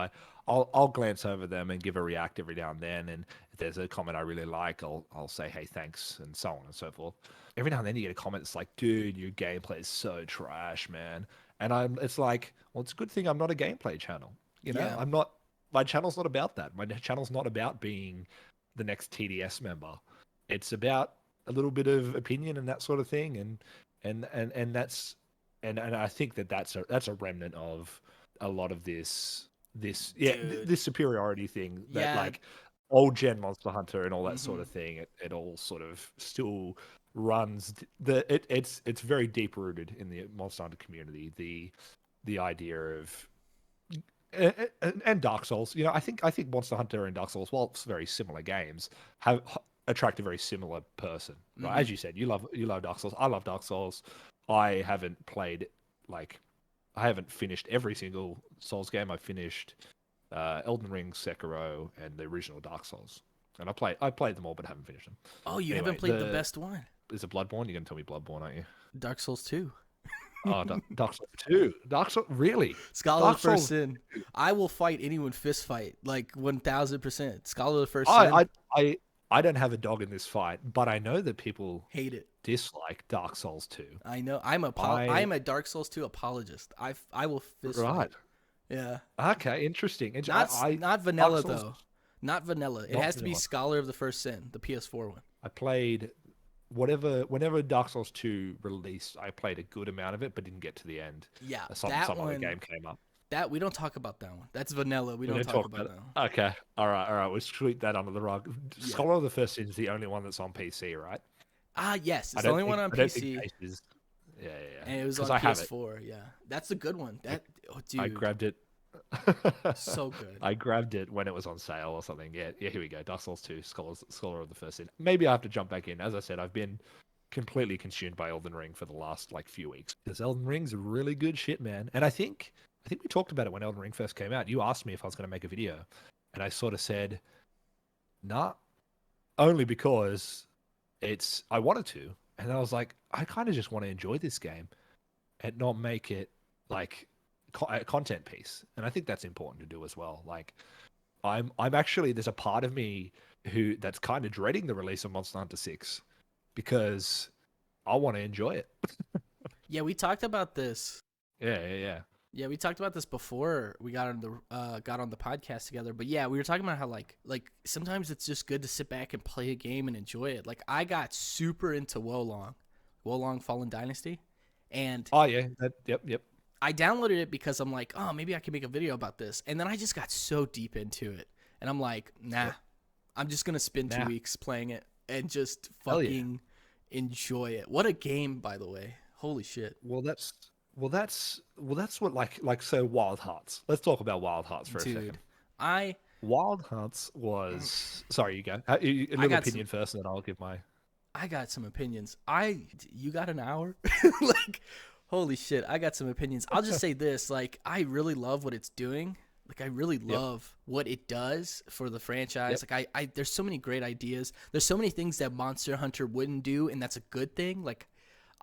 I'll glance over them and give a react every now and then. And if there's a comment I really like, I'll say, hey, thanks, and so on and so forth. Every now and then you get a comment that's like, dude, your gameplay is so trash, man. And it's like, well, it's a good thing I'm not a gameplay channel. Yeah. I'm not. My channel's not about that. My channel's not about being the next TDS member. It's about a little bit of opinion and that sort of thing, and that's and I think that's a remnant of a lot of Dude. this superiority thing, that Yeah. like old gen Monster Hunter and all that sort Hmm. of thing. It all sort of still runs. It's very deep rooted in the Monster Hunter community. The idea of and Dark Souls. I think Monster Hunter and Dark Souls, while it's very similar games, have attract a very similar person, right? Hmm. As you said, you love Dark Souls. I love Dark Souls. I haven't played like I haven't finished every single Souls game. I finished Elden Ring, Sekiro, and the original Dark Souls, and I played them all, but haven't finished them. Oh, you haven't Anyway, played the best one. is it Bloodborne? You're gonna tell me Bloodborne, aren't you? Dark Souls 2. Oh, Dark Souls 2. Dark Souls, really? Scholar of Dark the First Souls. Sin. I will fight anyone fist fight, like 1000%. Scholar of the First I, Sin. I, I, I don't have a dog in this fight, but I know that people Hate it. dislike Dark Souls 2. I know. I I'm a Dark Souls 2 apologist. I will fist right. fight. Yeah. Okay, interesting. Not Dark vanilla Souls, though. Not vanilla. It not has to be vanilla. Scholar of the First Sin, the PS4 one. I played whenever Dark Souls 2 released, I played a good amount of it, but didn't get to the end. Yeah, Some that other one. game came up. That we don't talk about that one. That's vanilla. We We don't don't talk talk about about that it. one. Okay, all right. We'll sweep that under the rug. Yeah. Scholar of the First Sin is the only one that's on PC, right? Ah, yes, I it's the don't only think, one on I don't think PC, Ace is. Yeah, and it was on because I have it. PS4. Yeah, that's the good one. That I dude, grabbed it. so good. I grabbed it when it was on sale or something. Yeah, here we go. Dark Souls 2, Scholar of the First Sin. Maybe I have to jump back in. As I said, I've been completely consumed by Elden Ring for the last few weeks. Because Elden Ring's really good shit, man. And I think we talked about it when Elden Ring first came out. You asked me if I was going to make a video, and I sort of said, nah, only because I wanted to, and I was like, I kind of just want to enjoy this game and not make it like a content piece. And I think that's important to do as well. Like, I'm actually, there's a part of me that's kind of dreading the release of Monster Hunter 6 because I want to enjoy it. Yeah, we talked about this. Yeah. Yeah, we talked about this before we got on the podcast together. But yeah, we were talking about how like sometimes it's just good to sit back and play a game and enjoy it. Like I got super into Wolong Fallen Dynasty, and Oh yeah, yep. I downloaded it because I'm like, oh, maybe I can make a video about this. And then I just got so deep into it, and I'm like, nah, Yep. I'm just gonna spend 2 Nah. weeks playing it and just Hell yeah. fucking enjoy it. What a game, by the way. Holy shit. Well, that's what so Wild Hearts. Let's talk about Wild Hearts for a second. Dude, I Wild Hearts was sorry, you go. A little got opinion first, and then I'll give my. got some opinions. You got an hour? Like, holy shit, I got some opinions. I'll just say this, like, I really love what it's doing. Like, I really love what it does for the franchise. Yep. Like, I there's so many great ideas. There's so many things that Monster Hunter wouldn't do, and that's a good thing. Like,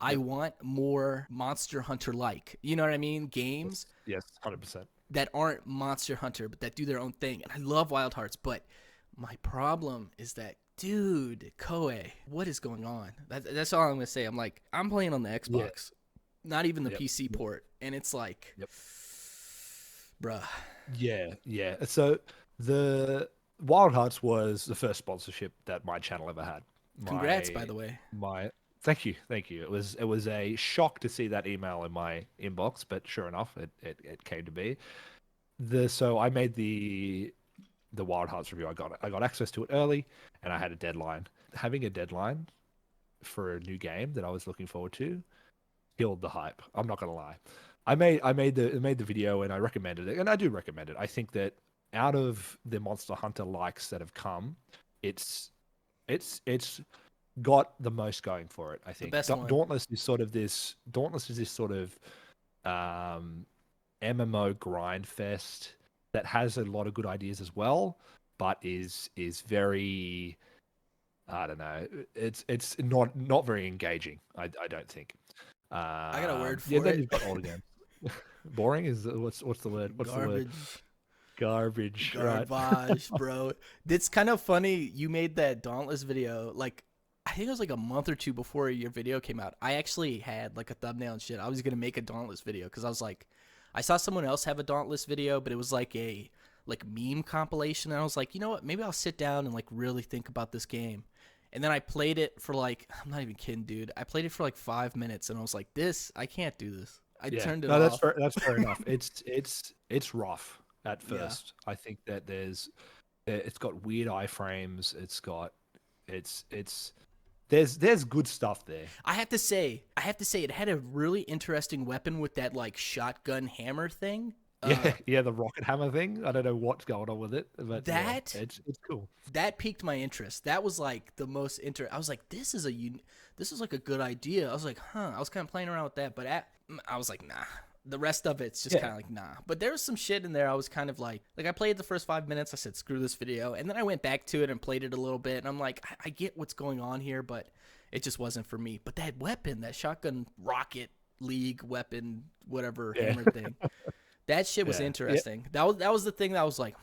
I want more Monster Hunter-like, you know what I mean? Games Yes, 100%. that aren't Monster Hunter, but that do their own thing. And I love Wild Hearts, but my problem is that, dude, Koei, what is going on? That's all I'm going to say. I'm like, I'm playing on the Xbox, not even the PC port. And it's like, bruh. Yeah. So the Wild Hearts was the first sponsorship that my channel ever had. Congrats, by the way. Thank you. It was a shock to see that email in my inbox, but sure enough, it came to be. So I made the Wild Hearts review. I got access to it early, and I had a deadline. Having a deadline for a new game that I was looking forward to killed the hype. I'm not gonna lie. I made the video and I recommended it, and I do recommend it. I think that out of the Monster Hunter likes that have come, it's got the most going for it. I think best one. Dauntless is this sort of MMO grind fest that has a lot of good ideas as well, but is very, I don't know, it's not very engaging. I don't think. I got a word for yeah, then it. you've got older games. Boring is what's the word? What's the word? Garbage. Right. Garbage, bro. It's kind of funny. You made that Dauntless video, like, I think it was like a month or two before your video came out. I actually had like a thumbnail and shit. I was going to make a Dauntless video because I was like, I saw someone else have a Dauntless video, but it was like a meme compilation. And I was like, you know what? Maybe I'll sit down and like really think about this game. And then I played it for like, I'm not even kidding, dude. I played it for like 5 minutes and I was like, I can't do this. I turned it off. That's fair enough. It's rough at first. Yeah. I think that it's got weird iframes. There's good stuff there. I have to say it had a really interesting weapon with that like shotgun hammer thing. Yeah, the rocket hammer thing. I don't know what's going on with it, but it's cool. That piqued my interest. That was like the most I was like, this is like a good idea. I was like, huh. I was kind of playing around with that, but I was like, nah. The rest of it's just kind of like, nah. But there was some shit in there. I was kind of like I played the first 5 minutes. I said, screw this video. And then I went back to it and played it a little bit. And I'm like, I get what's going on here, but it just wasn't for me. But that weapon, that shotgun rocket league weapon, whatever Yeah. hammer thing. That shit was Yeah. Yeah. interesting. That was the thing that I was like,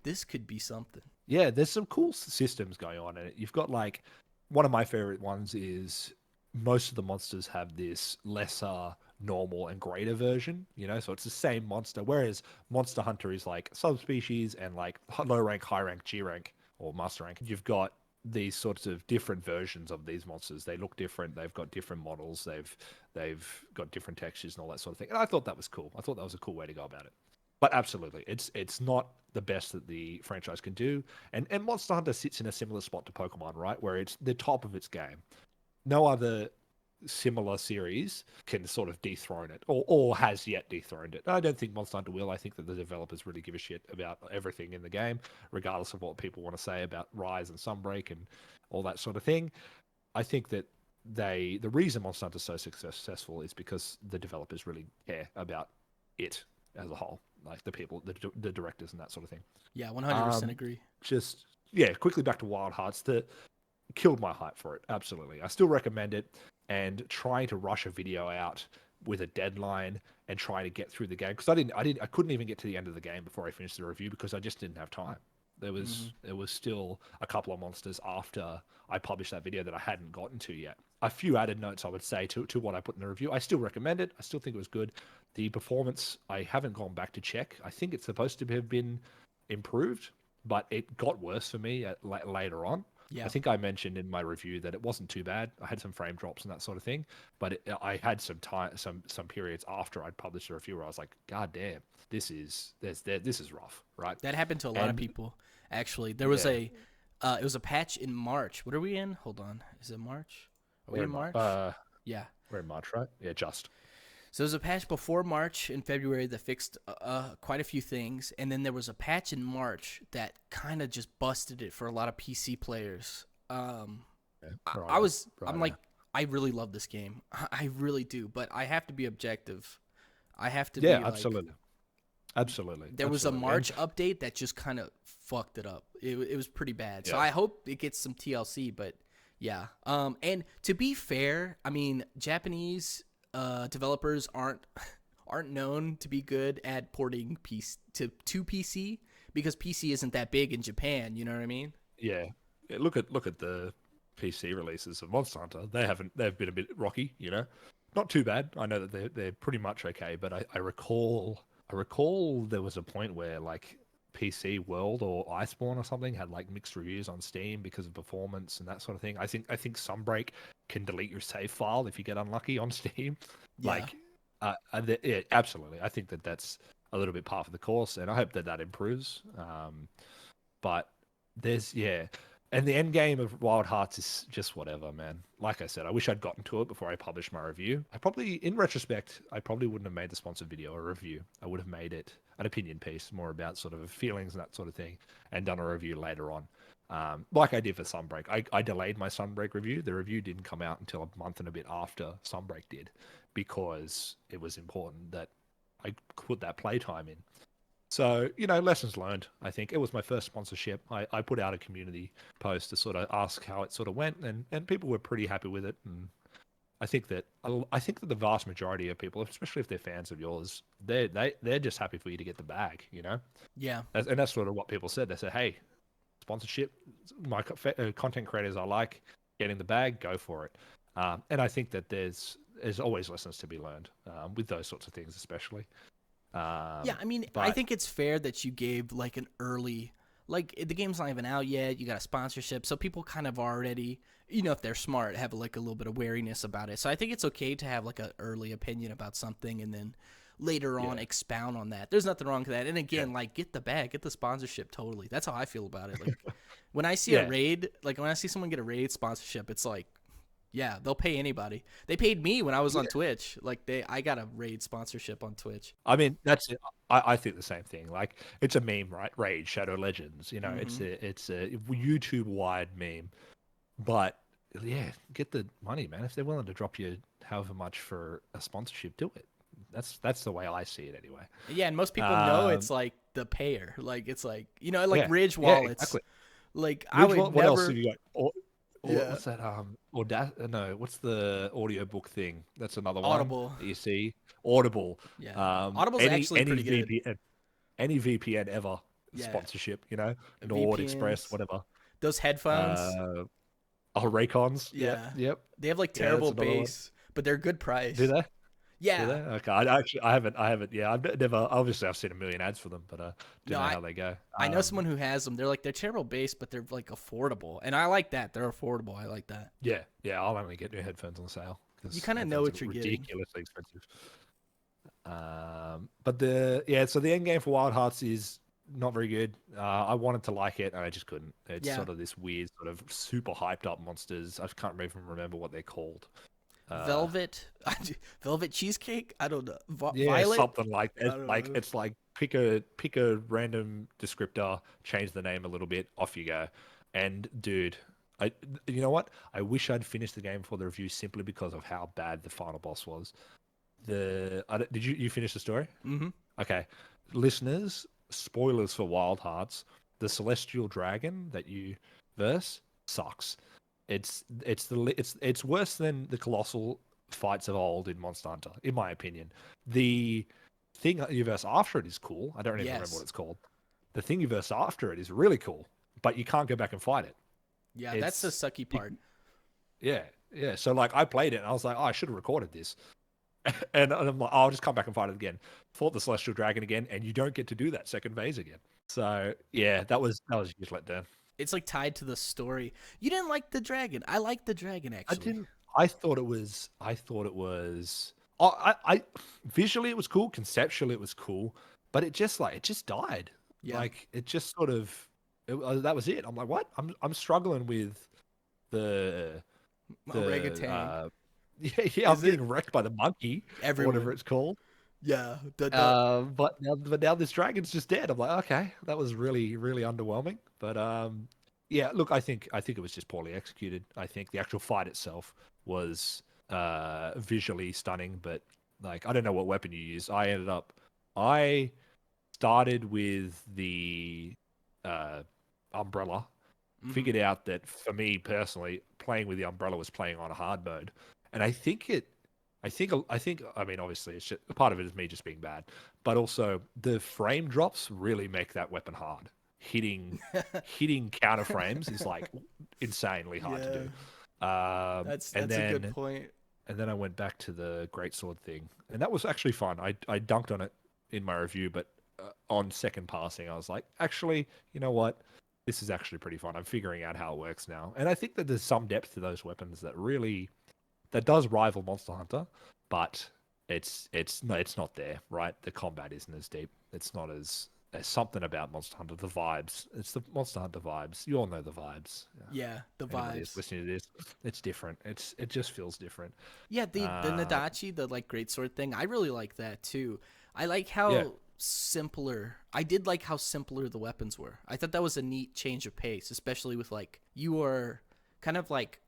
this could be something. Yeah, there's some cool systems going on in it. You've got like one of my favorite ones is most of the monsters have this lesser, normal, and greater version, so it's the same monster. Whereas Monster Hunter is like subspecies and like low rank, high rank, G rank, or master rank. You've got these sorts of different versions of these monsters. They look different. They've got different models. They've got different textures and all that sort of thing. And I thought that was cool. I thought that was a cool way to go about it. But absolutely, it's not the best that the franchise can do. And Monster Hunter sits in a similar spot to Pokemon, right? Where it's the top of its game. No other similar series can sort of dethrone it or has yet dethroned it. I don't think Monster Hunter will. I think that the developers really give a shit about everything in the game, regardless of what people want to say about Rise and Sunbreak and all that sort of thing. I think that the reason Monster Hunter is so successful is because the developers really care about it as a whole, like the people, the directors and that sort of thing. Yeah, 100% agree. Just quickly back to Wild Hearts. Killed my hype for it. Absolutely, I still recommend it. And trying to rush a video out with a deadline and trying to get through the game because I couldn't even get to the end of the game before I finished the review because I just didn't have time. There was still a couple of monsters after I published that video that I hadn't gotten to yet. A few added notes I would say to what I put in the review. I still recommend it. I still think it was good. The performance, I haven't gone back to check. I think it's supposed to have been improved, but it got worse for me later on. Yeah. I think I mentioned in my review that it wasn't too bad. I had some frame drops and that sort of thing, but I had some periods after I'd published the review where I was like, God damn, this is rough, right? That happened to a lot of people. Actually, there was it was a patch in March. What are we in? Hold on, is it March? Are we in March? Yeah, we're in March, right? Yeah, just. So there's a patch before March in February that fixed quite a few things, and then there was a patch in March that kind of just busted it for a lot of PC players. I'm like, I really love this game. I really do, but I have to be objective. I have to be like, absolutely. There was a March update that just kind of fucked it up. It was pretty bad. So I hope it gets some TLC, but yeah. And to be fair, I mean, Japanese developers aren't known to be good at porting to PC because PC isn't that big in Japan. You know what I mean? Yeah. Look at the PC releases of Monster Hunter. They've been a bit rocky. Not too bad. I know that they're pretty much okay, but I recall there was a point where like PC World or Iceborne or something had like mixed reviews on Steam because of performance and that sort of thing. I think Sunbreak can delete your save file if you get unlucky on Steam. Yeah. Absolutely. I think that that's a little bit par for the course, and I hope that improves. But there's and the end game of Wild Hearts is just whatever, man. Like I said, I wish I'd gotten to it before I published my review. In retrospect, I probably wouldn't have made the sponsored video a review. I would have made it an opinion piece, more about sort of feelings and that sort of thing, and done a review later on. Like I did for Sunbreak. I delayed my Sunbreak review. The review didn't come out until a month and a bit after Sunbreak did, because it was important that I put that playtime in. So, lessons learned, I think. It was my first sponsorship. I put out a community post to sort of ask how it sort of went, and people were pretty happy with it. And I think that the vast majority of people, especially if they're fans of yours, they're just happy for you to get the bag, Yeah. And that's sort of what people said. They said, hey, sponsorship, my content creators I like, getting the bag, go for it. And I think that there's always lessons to be learned with those sorts of things, especially. Yeah, I mean, I think it's fair that you gave like an early, like the game's not even out yet. You got a sponsorship, so people kind of already, if they're smart, have like a little bit of wariness about it. So I think it's okay to have like an early opinion about something and then later on expound on that. There's nothing wrong with that. And again, like get the bag, get the sponsorship. Totally, that's how I feel about it. Like when I see a raid, like when I see someone get a raid sponsorship, it's like, yeah, they'll pay anybody. They paid me when I was on Twitch. Like I got a raid sponsorship on Twitch. I mean, that's it. I think the same thing. Like it's a meme, right? Raid, Shadow Legends. It's a YouTube wide meme. But yeah, get the money, man. If they're willing to drop you however much for a sponsorship, do it. That's the way I see it anyway. Yeah, and most people know it's like the payer. Like it's like Ridge wallets. Yeah, exactly. Like Ridge, what else have you got? or Yeah. what's that? No, what's the audiobook thing? That's another one Audible. that you see. Audible. Yeah. Audible's actually Any pretty good. VPN ever Yeah. sponsorship, you know, Nord, Express, VPNs. whatever. Those headphones. Uh, Raycons. Yep, Yeah. yep. They have like Yeah, that's terrible another one. bass, but they're good Do price. they? Do they? Yeah. Okay. I haven't. Yeah, I've never. Obviously, I've seen a million ads for them, but No, don't know how they go. I know someone who has them. They're terrible bass, but they're like affordable. And I like that. They're affordable. I like that. Yeah, yeah. I'll only get new headphones on sale You because kind of know headphones are what you're getting. ridiculously expensive. But so the end game for Wild Hearts is not very good. I wanted to like it and I just couldn't. It's Yeah. sort of this weird, sort of super hyped up monsters. I can't even remember what they're called. Velvet Velvet cheesecake? I don't know. Yeah, Violet? something like I it's don't like know. it's like pick a random descriptor, change the name a little bit, off you go. And dude, I you know what? I wish I'd finished the game for the review simply because of how bad the final boss was. Did you finish the story? Mhm. Okay, listeners, spoilers for Wild Hearts. The celestial dragon that you verse sucks. It's worse than the colossal fights of old in Monster Hunter, in my opinion. The thing you verse after it is cool. I don't even remember what Yes. it's called. The thing you verse after it is really cool, but you can't go back and fight it. Yeah, that's the It's sucky you, part. yeah, yeah. So like I played it and I was like, oh, I should have recorded this. And I'm like, oh, I'll just come back and fight it again. Fought the celestial dragon again, and you don't get to do that second phase again. So yeah, that was a huge letdown. It's like tied to the story. You didn't like the dragon. I like the dragon I actually. didn't. I thought it was. I thought it was. Oh, visually it was cool. Conceptually it was cool, but it just died. Yeah. Like it just sort of. That was it. I'm like, what? I'm struggling with the the. Orangutan. Yeah. I'm Is it getting wrecked by the monkey or whatever everyone? it's called. Yeah. The But now this dragon's just dead. I'm like, okay, that was really really underwhelming. But yeah. Look, I think it was just poorly executed. I think the actual fight itself was visually stunning, but like I don't know what weapon you use. I started with the uh, umbrella. mhm. Figured out that for me personally, playing with the umbrella was playing on a hard mode, and I think I mean obviously it's just, part of it is me just being bad, but also the frame drops really make that weapon hard. Hitting counter frames is like insanely hard to Yeah. do. That's And that's a good then point. I went back to the greatsword thing, and that was actually fun. I dunked on it in my review, but on second passing, I was like, actually, you know what? This is actually pretty fun. I'm figuring out how it works now, and I think that there's some depth to those weapons that does rival Monster Hunter, but it's no, it's not there, right? The combat isn't as deep. It's not as there's something about Monster Hunter, the vibes. It's the Monster Hunter vibes. You all know the vibes. Yeah. Yeah, the Anybody that's vibes. listening to this, it's different. It just feels different. Yeah, the Uh, Nadachi, the like great sword thing. I really like that too. I like yeah, how simpler. I did like how simpler the weapons were. I thought that was a neat change of pace, especially with like you are kind of like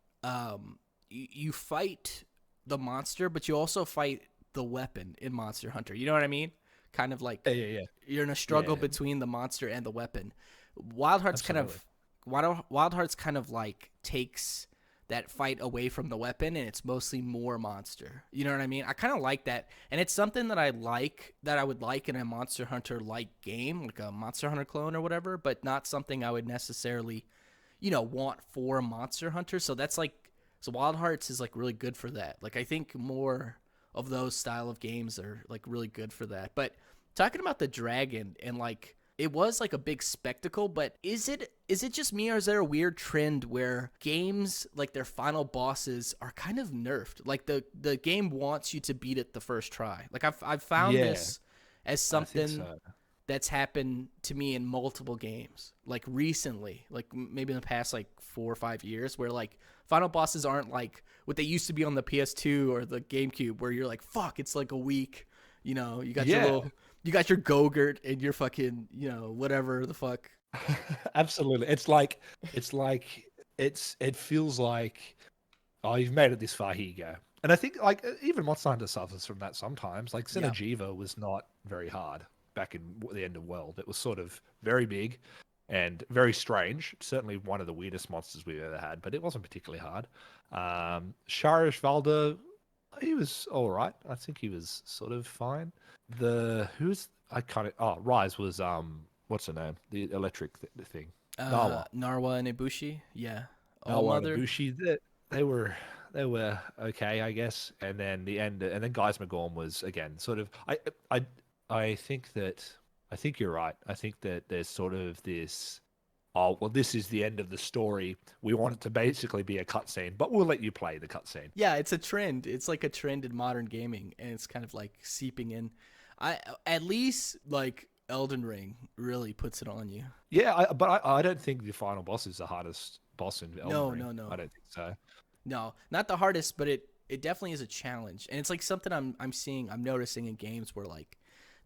you fight the monster, but you also fight the weapon in Monster Hunter. You know what I mean? Kind of yeah, like yeah, yeah, you're in a struggle yeah. between the monster and the weapon. Wild Hearts kind Absolutely. of Wild Hearts kind of like takes that fight away from the weapon and it's mostly more monster. You know what I mean? I kind of like that. And it's something that I would like in a Monster Hunter like game, like a Monster Hunter clone or whatever, but not something I would necessarily, want for Monster Hunter. So that's like so Wild Hearts is like really good for that. Like I think more of those style of games are like really good for that. But talking about the dragon and like it was like a big spectacle, but is it just me or is there a weird trend where games like their final bosses are kind of nerfed? Like the game wants you to beat it the first try. Like I've found Yeah, this as I think something so. that's happened to me in multiple games like recently, like maybe in the past like 4 or 5 years, where like final bosses aren't like what they used to be on the PS2 or the GameCube, where you're like, fuck, it's like a week, you got your Yeah, little, you got your Gogurt and your fucking, whatever the fuck. absolutely. It feels like, oh, you've made it this far. Here you go. And I think like even Monster Hunter suffers from that sometimes. Like Yeah. Xeno'jiiva was not very hard back in the end of World. It was sort of very big, and very strange. Certainly one of the weirdest monsters we've ever had, but it wasn't particularly hard. Sharish Valda, he was all right. I think he was sort of fine. Rise was what's her name? The electric thing. Nawa. Narwa and Ibushi, yeah. All Nawa and Mother. Ibushi. They were they were okay, I guess. And then the end, and then Guys McGorm was again sort of. I think that I think you're right. I think that there's sort of this. Oh well, this is the end of the story. We want it to basically be a cutscene, but we'll let you play the cutscene. Yeah, it's a trend. It's like a trend in modern gaming, and it's kind of like seeping in. I at least like Elden Ring really puts it on you. Yeah, but I don't think the final boss is the hardest boss in Elden No, Ring. no, no, I don't think so. no, not the hardest, but it definitely is a challenge, and it's like something I'm noticing in games where like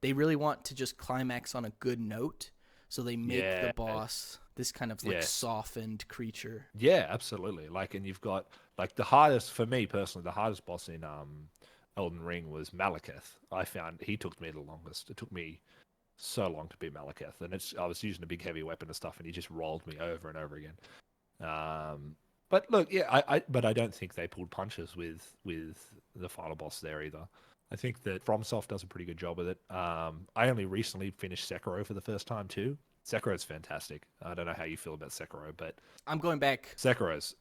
they really want to just climax on a good note, so they make the Yeah. boss this kind of like Yes. softened creature. Yeah, absolutely. Like, and you've got like the hardest for me personally, the hardest boss in Elden Ring was Malekith. I found he took me the longest. It took me so long to beat Malekith, and I was using a big heavy weapon and stuff, and he just rolled me over and over again. But look, yeah, but I don't think they pulled punches with the final boss there either. I think that FromSoft does a pretty good job with it. I only recently finished Sekiro for the first time too. Sekiro's fantastic. I don't know how you feel about Sekiro, but I'm going back. Sekiro's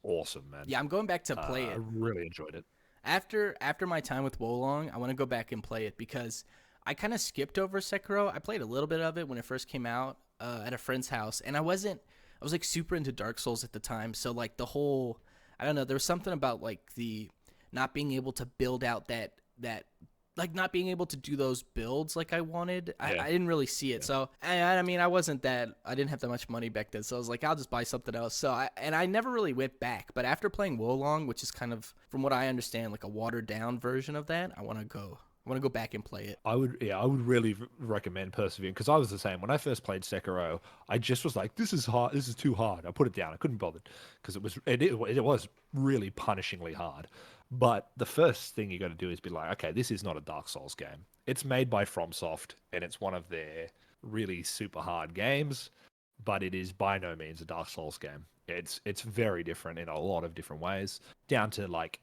awesome, man. Yeah, I'm going back to play I it. really enjoyed it. After my time with Wolong, I want to go back and play it because I kind of skipped over Sekiro. I played a little bit of it when it first came out at a friend's house, and I was like super into Dark Souls at the time. So like the whole, I don't know, there was something about like the not being able to build out that like not being able to do those builds like I wanted. Yeah. I didn't really see it. So I mean, I didn't have that much money back then. So I was like, I'll just buy something else. So I never really went back. But after playing Wolong, which is kind of, from what I understand, like a watered down version of that, I want to go back and play it. I would really recommend persevering because I was the same. When I first played Sekiro, I just was like, this is hard. This is too hard. I put it down. I couldn't bother because it was really punishingly hard. But the first thing you got to do is be like, okay, this is not a Dark Souls game. It's made by FromSoft, and it's one of their really super hard games, but it is by no means a Dark Souls game. It's very different in a lot of different ways, down to like,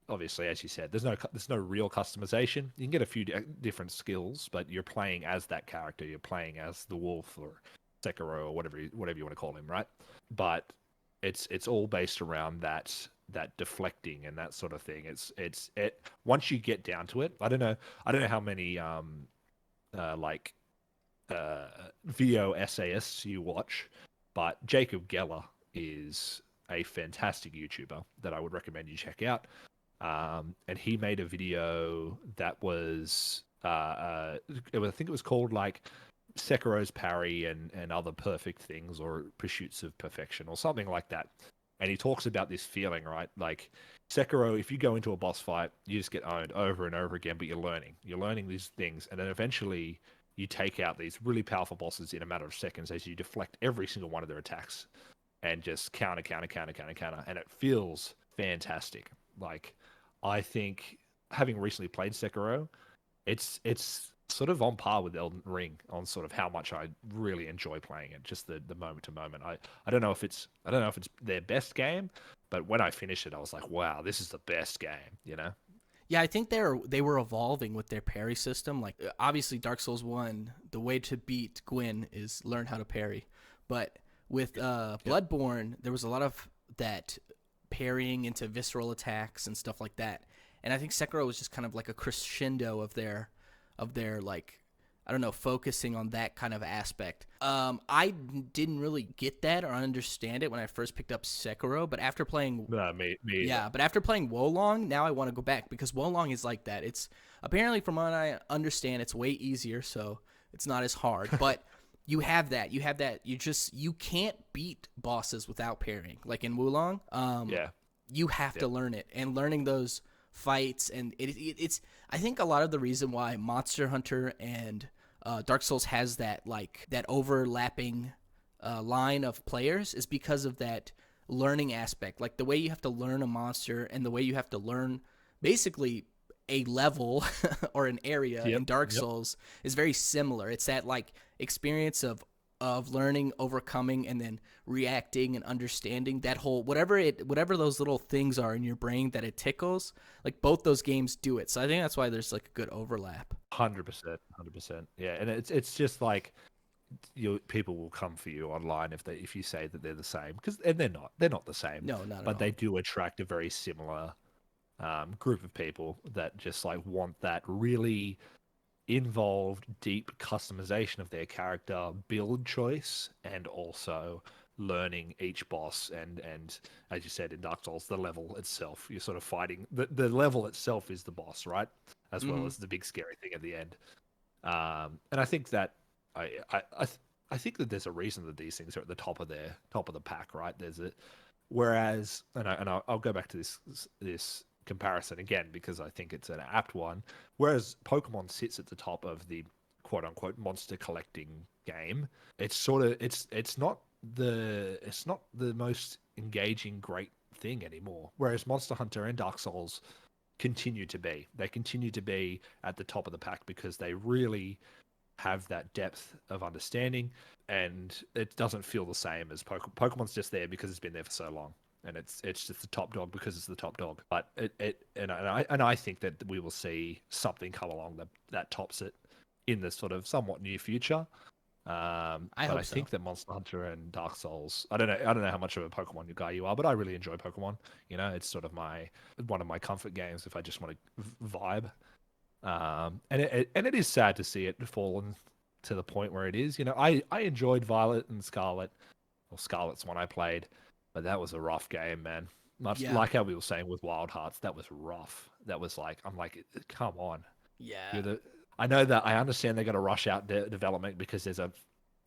obviously, as you said, there's no real customization. You can get a few different skills, but you're playing as that character. You're playing as the wolf or Sekiro or whatever you want to call him, right? But it's all based around that deflecting and that sort of thing. It's once you get down to it. I don't know how many VO essayists you watch, but Jacob Geller is a fantastic YouTuber that I would recommend you check out. And he made a video that was I think it was called like Sekiro's parry and other perfect things, or pursuits of perfection, or something like that. And he talks about this feeling, right? Like Sekiro, if you go into a boss fight, you just get owned over and over again, but you're learning these things, and then eventually you take out these really powerful bosses in a matter of seconds as you deflect every single one of their attacks and just counter, and it feels fantastic. Like, I think, having recently played Sekiro, it's sort of on par with Elden Ring on sort of how much I really enjoy playing it. Just the moment to moment. I don't know if it's their best game, but when I finished it, I was like, wow, this is the best game. You know? Yeah, I think they were evolving with their parry system. Like obviously Dark Souls 1, the way to beat Gwyn is learn how to parry. But with Bloodborne, there was a lot of that parrying into visceral attacks and stuff like that. And I think Sekiro was just kind of like a crescendo of their like, I don't know, focusing on that kind of aspect. I didn't really get that or understand it when I first picked up Sekiro, but after playing but after playing Wolong, now I want to go back because Wolong is like that. It's apparently, from what I understand, it's way easier, so it's not as hard. But you have that. You can't beat bosses without parrying. Like in Wolong, you have to learn it, and learning those fights, and it's I think a lot of the reason why Monster Hunter and Dark Souls has that overlapping line of players is because of that learning aspect. Like the way you have to learn a monster and the way you have to learn basically a level or an area in Dark Souls is very similar. It's that like experience of of learning, overcoming, and then reacting and understanding that whole whatever those little things are in your brain that it tickles. Like both those games do it. So I think that's why there's like a good overlap. 100%, 100%. Yeah, and it's just like people will come for you online if you say that they're the same, and they're not the same, No, not at but all. they do attract a very similar group of people that just like want that really involved, deep customization of their character, build choice, and also learning each boss. And as you said in Dark Souls, the level itself, you're sort of fighting the level itself is the boss, right? As well Hmm. as the big scary thing at the end. And I think that I think that there's a reason that these things are at the top of the pack, right? Whereas, I'll go back to this comparison again because I think it's an apt one. Whereas Pokemon sits at the top of the quote unquote monster collecting game, it's not the most engaging great thing anymore. Whereas Monster Hunter and Dark Souls continue to be. They continue to be at the top of the pack because they really have that depth of understanding, and it doesn't feel the same as Pokemon's just there because it's been there for so long, and it's just the top dog because it's the top dog. But I think that we will see something come along that tops it in the sort of somewhat near future. I But hope I so. think that Monster Hunter and Dark Souls. I don't know how much of a Pokemon guy you are, but I really enjoy Pokemon. You know, it's sort of one of my comfort games if I just want to vibe. And it is sad to see it fallen to the point where it is. You know, I enjoyed Violet and Scarlet. Well, Scarlet's one I played, but that was a rough game, man. Much Yeah. like how we were saying with Wild Hearts, that was rough. That was like, I'm like, come on. Yeah. You're the. I know that I understand they got to rush out development because there's a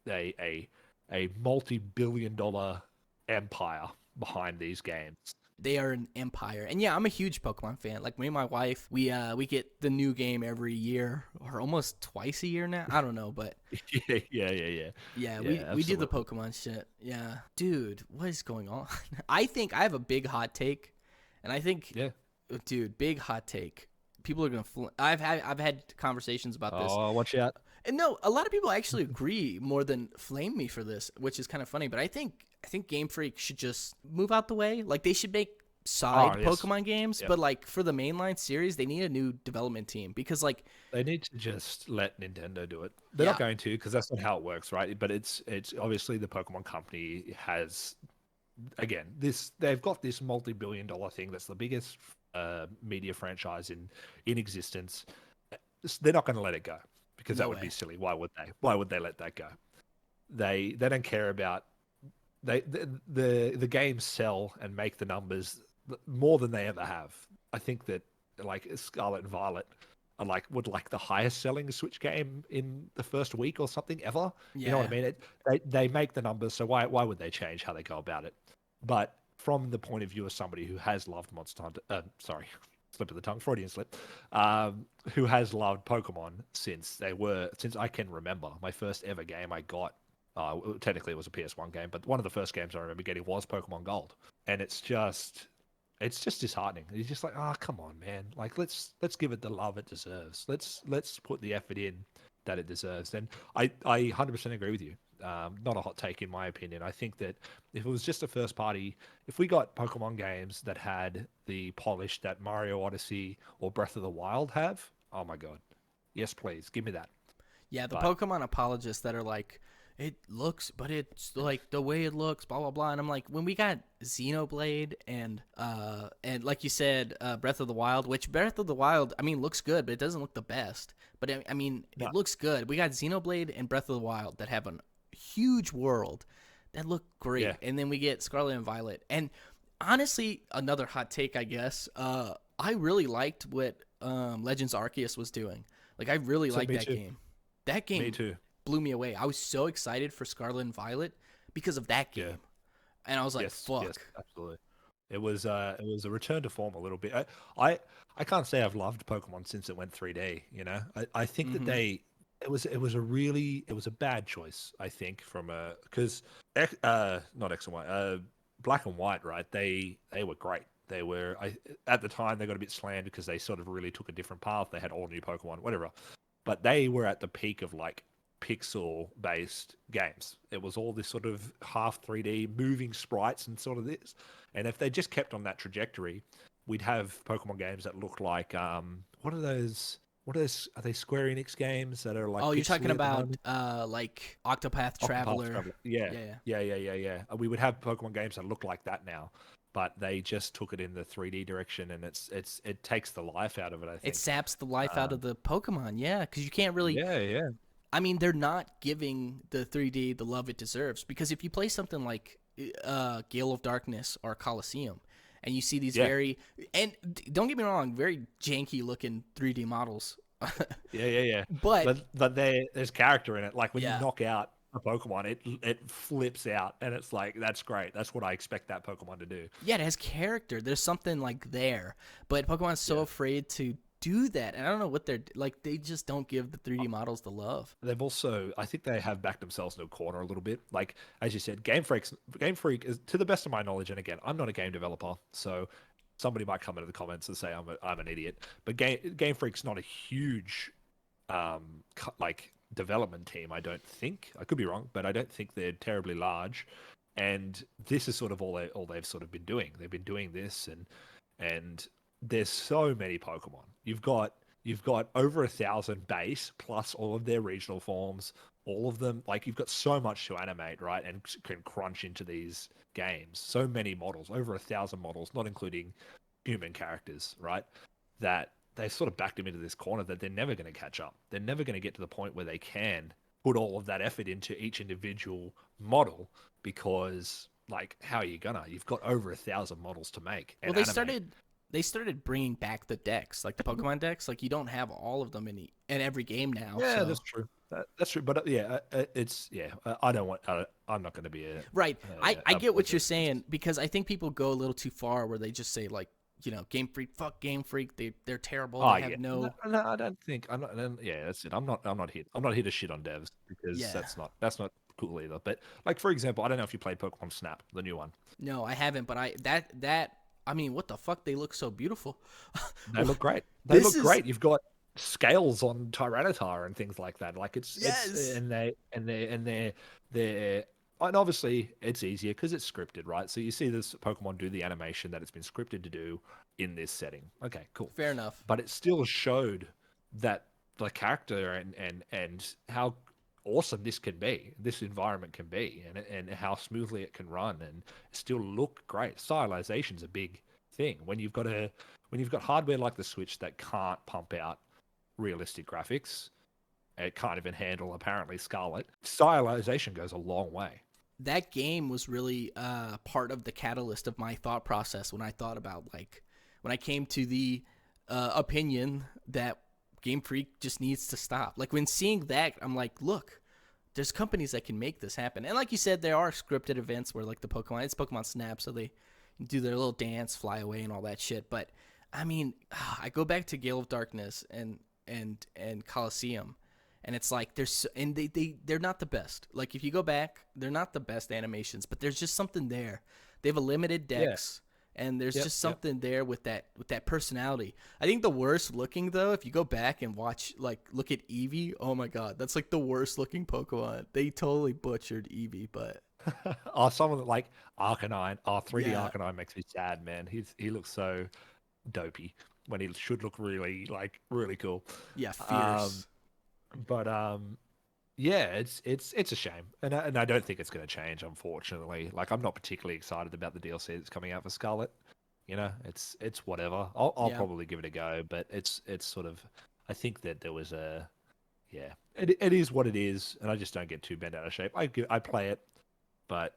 a, a multi-billion-dollar empire behind these games. They are an empire. And yeah, I'm a huge Pokemon fan. Like me and my wife, we get the new game every year or almost twice a year now. I don't know, but Yeah. yeah, Yeah, we do the absolutely. Pokemon shit. Yeah. Dude, what is going on? I think I have a big hot take. And I think Yeah. dude, big hot take. People are going to I've had conversations about this. Oh, watch out. And no, a lot of people actually agree more than flame me for this, which is kind of funny. But I think Game Freak should just move out the way. Like they should make Oh, side yes. Pokemon games, Yep. but like for the mainline series, they need a new development team because like They need to just let Nintendo do it. They're not yeah, going to because that's not how it works, right? But it's obviously the Pokemon Company has again they've got this multi-billion-dollar thing that's the biggest media franchise in existence. They're not going to let it go because no that would be way. silly. Why would they? Why would they let that go? They don't care about the games sell and make the numbers more than they ever have. I think that like Scarlet and Violet are like the highest selling Switch game in the first week or something ever. You know what I Yeah. mean? They make the numbers, so why would they change how they go about it? But from the point of view of somebody who has loved Monster Hunter, sorry, slip of the tongue, Freudian slip, who has loved Pokemon since I can remember. My first ever game I got technically, it was a PS1 game, but one of the first games I remember getting was Pokemon Gold, and it's just disheartening. You're just like, oh, come on, man! Like, let's give it the love it deserves. Let's put the effort in that it deserves. And I 100% agree with you. Not a hot take in my opinion. I think that if it was just a first party, if we got Pokemon games that had the polish that Mario Odyssey or Breath of the Wild have, oh my god, yes, please give me that. Yeah, the But Pokemon apologists that are like, it looks, but it's like the way it looks, blah blah blah. And I'm like, when we got Xenoblade and like you said, Breath of the Wild, which Breath of the Wild, I mean, looks good, but it doesn't look the best. But I mean, no, it looks good. We got Xenoblade and Breath of the Wild that have a huge world that look yeah, great, and then we get Scarlet and Violet. And honestly, another hot take, I guess. I really liked what Legends Arceus was doing. Like, I really so liked me that too. game. That Me game too. blew me away. I was so excited for Scarlet and Violet because of that Yeah. game. And I was like, Yes, fuck. absolutely. It was a return to form a little bit. I I can't say I've loved Pokemon since it went 3D, you know. I think that Mm-hmm. it was a bad choice, I think, from a because not X and Y, Black and White, right? They were great. They were at the time they got a bit slammed because they sort of really took a different path. They had all new Pokemon, whatever. But they were at the peak of like pixel-based games. It was all this sort of half 3D moving sprites and sort of this. And if they just kept on that trajectory, we'd have Pokemon games that look like what are those? What are those? Are they Square Enix games that are like Oh, you're talking pixely at the about moment? like Octopath Octopath Traveler. Traveler. Yeah, Yeah, yeah. yeah. We would have Pokemon games that look like that now, but they just took it in the 3D direction, and it takes the life out of it, I It think. saps the life out Um, of the Pokemon, yeah, because you can't really. yeah. I mean, they're not giving the 3D the love it deserves. Because if you play something like Gale of Darkness or Coliseum, and you see these Yeah, very, and don't get me wrong, very janky looking 3D models, yeah. but But there's character in it. Like when you yeah, knock out a Pokemon, it flips out, and it's like that's great. That's what I expect that Pokemon to do. yeah, it has character. There's something like there, but Pokemon's so Yeah. afraid to do that, and I don't know what they're like. They just don't give the 3D models the love. They've also, I think they have backed themselves into a corner a little bit. Like as you said, Game Freak is, to the best of my knowledge, and again, I'm not a game developer, so somebody might come into the comments and say I'm an idiot. But Game Freak's not a huge like development team. I don't think. I could be wrong, but I don't think they're terribly large. And this is sort of all they've sort of been doing. They've been doing this, and there's so many Pokemon. You've got over 1,000 base plus all of their regional forms. All of them, like you've got so much to animate, right, and can crunch into these games. So many models, over 1,000 models, not including human characters, right? That they sort of backed him into this corner that they're never going to catch up. They're never going to get to the point where they can put all of that effort into each individual model because, like, how are you gonna? You've got over 1,000 models to make Well, and animate. they started bringing back the decks, like the Pokemon decks. Like you don't have all of them in every game now. Yeah, that's So true. That's true. But it's I don't want. I'm not going to be right, I a get what you're pointer. saying because I think people go a little too far where they just say like Game Freak, fuck Game Freak. They're terrible. Oh They yeah, have no, no no, I don't think I'm not. Yeah, that's it. I'm not here to shit on devs because yeah. that's not cool either. But like for example, I don't know if you played Pokemon Snap, the new one. No, I haven't. But that I mean, what the fuck? They look so beautiful. They look great. They This look is great. You've got scales on Tyranitar and things like that. Like it's yes. they're and obviously it's easier because it's scripted, right? So you see this Pokemon do the animation that it's been scripted to do in this setting. Okay, cool. Fair enough. But it still showed that the character and how awesome this can be, this environment can be, and how smoothly it can run and still look great. Stylization's a big thing when you've got hardware like the Switch that can't pump out realistic graphics. It can't even handle apparently Scarlet. Stylization goes a long way. That game was really part of the catalyst of my thought process when I thought about like when I came to the opinion that Game Freak just needs to stop. Like when seeing that, I'm like, look, there's companies that can make this happen. And like you said, there are scripted events where like it's Pokemon Snap, so they do their little dance, fly away, and all that shit. But I mean, I go back to Gale of Darkness and Coliseum, and it's like and they're not the best. Like if you go back, they're not the best animations, but there's just something there. They have a limited Yeah. dex, and there's Yep. just Yep. something there with that personality. I think the worst looking though, if you go back and look at Eevee, oh my god, that's like the worst looking Pokemon. They totally butchered Eevee, but Oh, someone that like Arcanine. Oh, 3D yeah, Arcanine makes me sad, man. He looks so dopey when he should look really cool. yeah, Um, fierce. but yeah, it's a shame, and I don't think it's going to change, unfortunately. Like I'm not particularly excited about the DLC that's coming out for Scarlet. It's whatever. I'll Yeah. probably give it a go, but it's sort of. I think that there was a yeah. It is what it is, and I just don't get too bent out of shape. I play it, but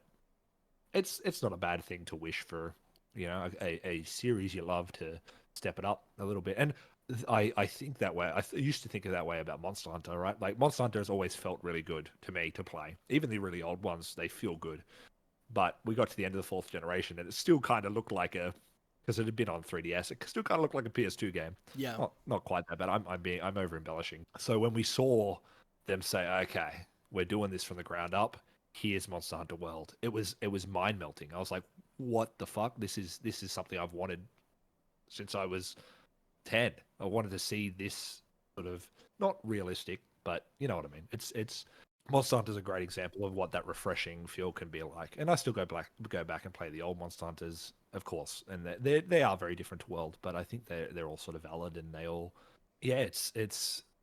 it's not a bad thing to wish for, a series you love to step it up a little bit. And I think that way. Used to think of that way about Monster Hunter, right? Like Monster Hunter has always felt really good to me to play. Even the really old ones, they feel good. But we got to the end of the fourth generation, and it still kind of looked like because it had been on 3DS, it still kind of looked like a PS2 game. Yeah. Not quite that bad. I'm over embellishing. So when we saw them say, okay, we're doing this from the ground up, here's Monster Hunter World. It was mind melting. I was like, what the fuck? This is something I've wanted since I was 10. I wanted to see this sort of not realistic, but you know what I mean. It's Monster Hunter's a great example of what that refreshing feel can be like. And I still go back and play the old Monster Hunters, of course, and they are very different to World, but I think they're all sort of valid, and they all, yeah, it's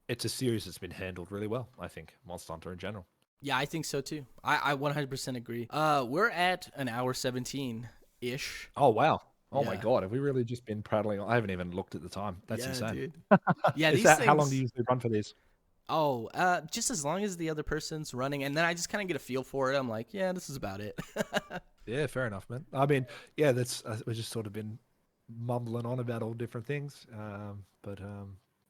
a series that's been handled really well. I think Monster Hunter in general. Yeah, I think so too. I 100% agree. We're at an hour 17 ish. Oh wow. Oh my Yeah. god, have we really just been prattling on? I haven't even looked at the time. That's Yeah, insane. dude. Yeah, Is these that things. how long do you usually run for these? Oh, just as long as the other person's running, and then I just kind of get a feel for it. I'm like, yeah, this is about it. Yeah, fair enough, man. I mean, yeah, that's we've just sort of been mumbling on about all different things. But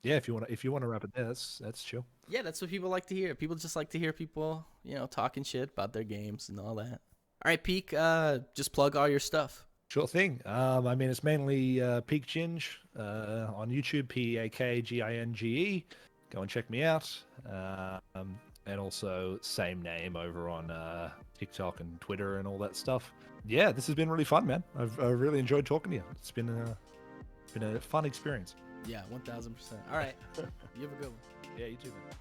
yeah, if you want to wrap it there, that's chill. Yeah, that's what people like to hear. People just like to hear people, talking shit about their games and all that. All right, Peak, just plug all your stuff. Sure thing. I mean, it's mainly PeakGinge on YouTube, PeakGinge. Go and check me out. And also same name over on TikTok and Twitter and all that stuff. Yeah, this has been really fun, man. I've really enjoyed talking to you. It's been a fun experience. Yeah, 1000%. All right, you have a good one. Yeah, you too, man.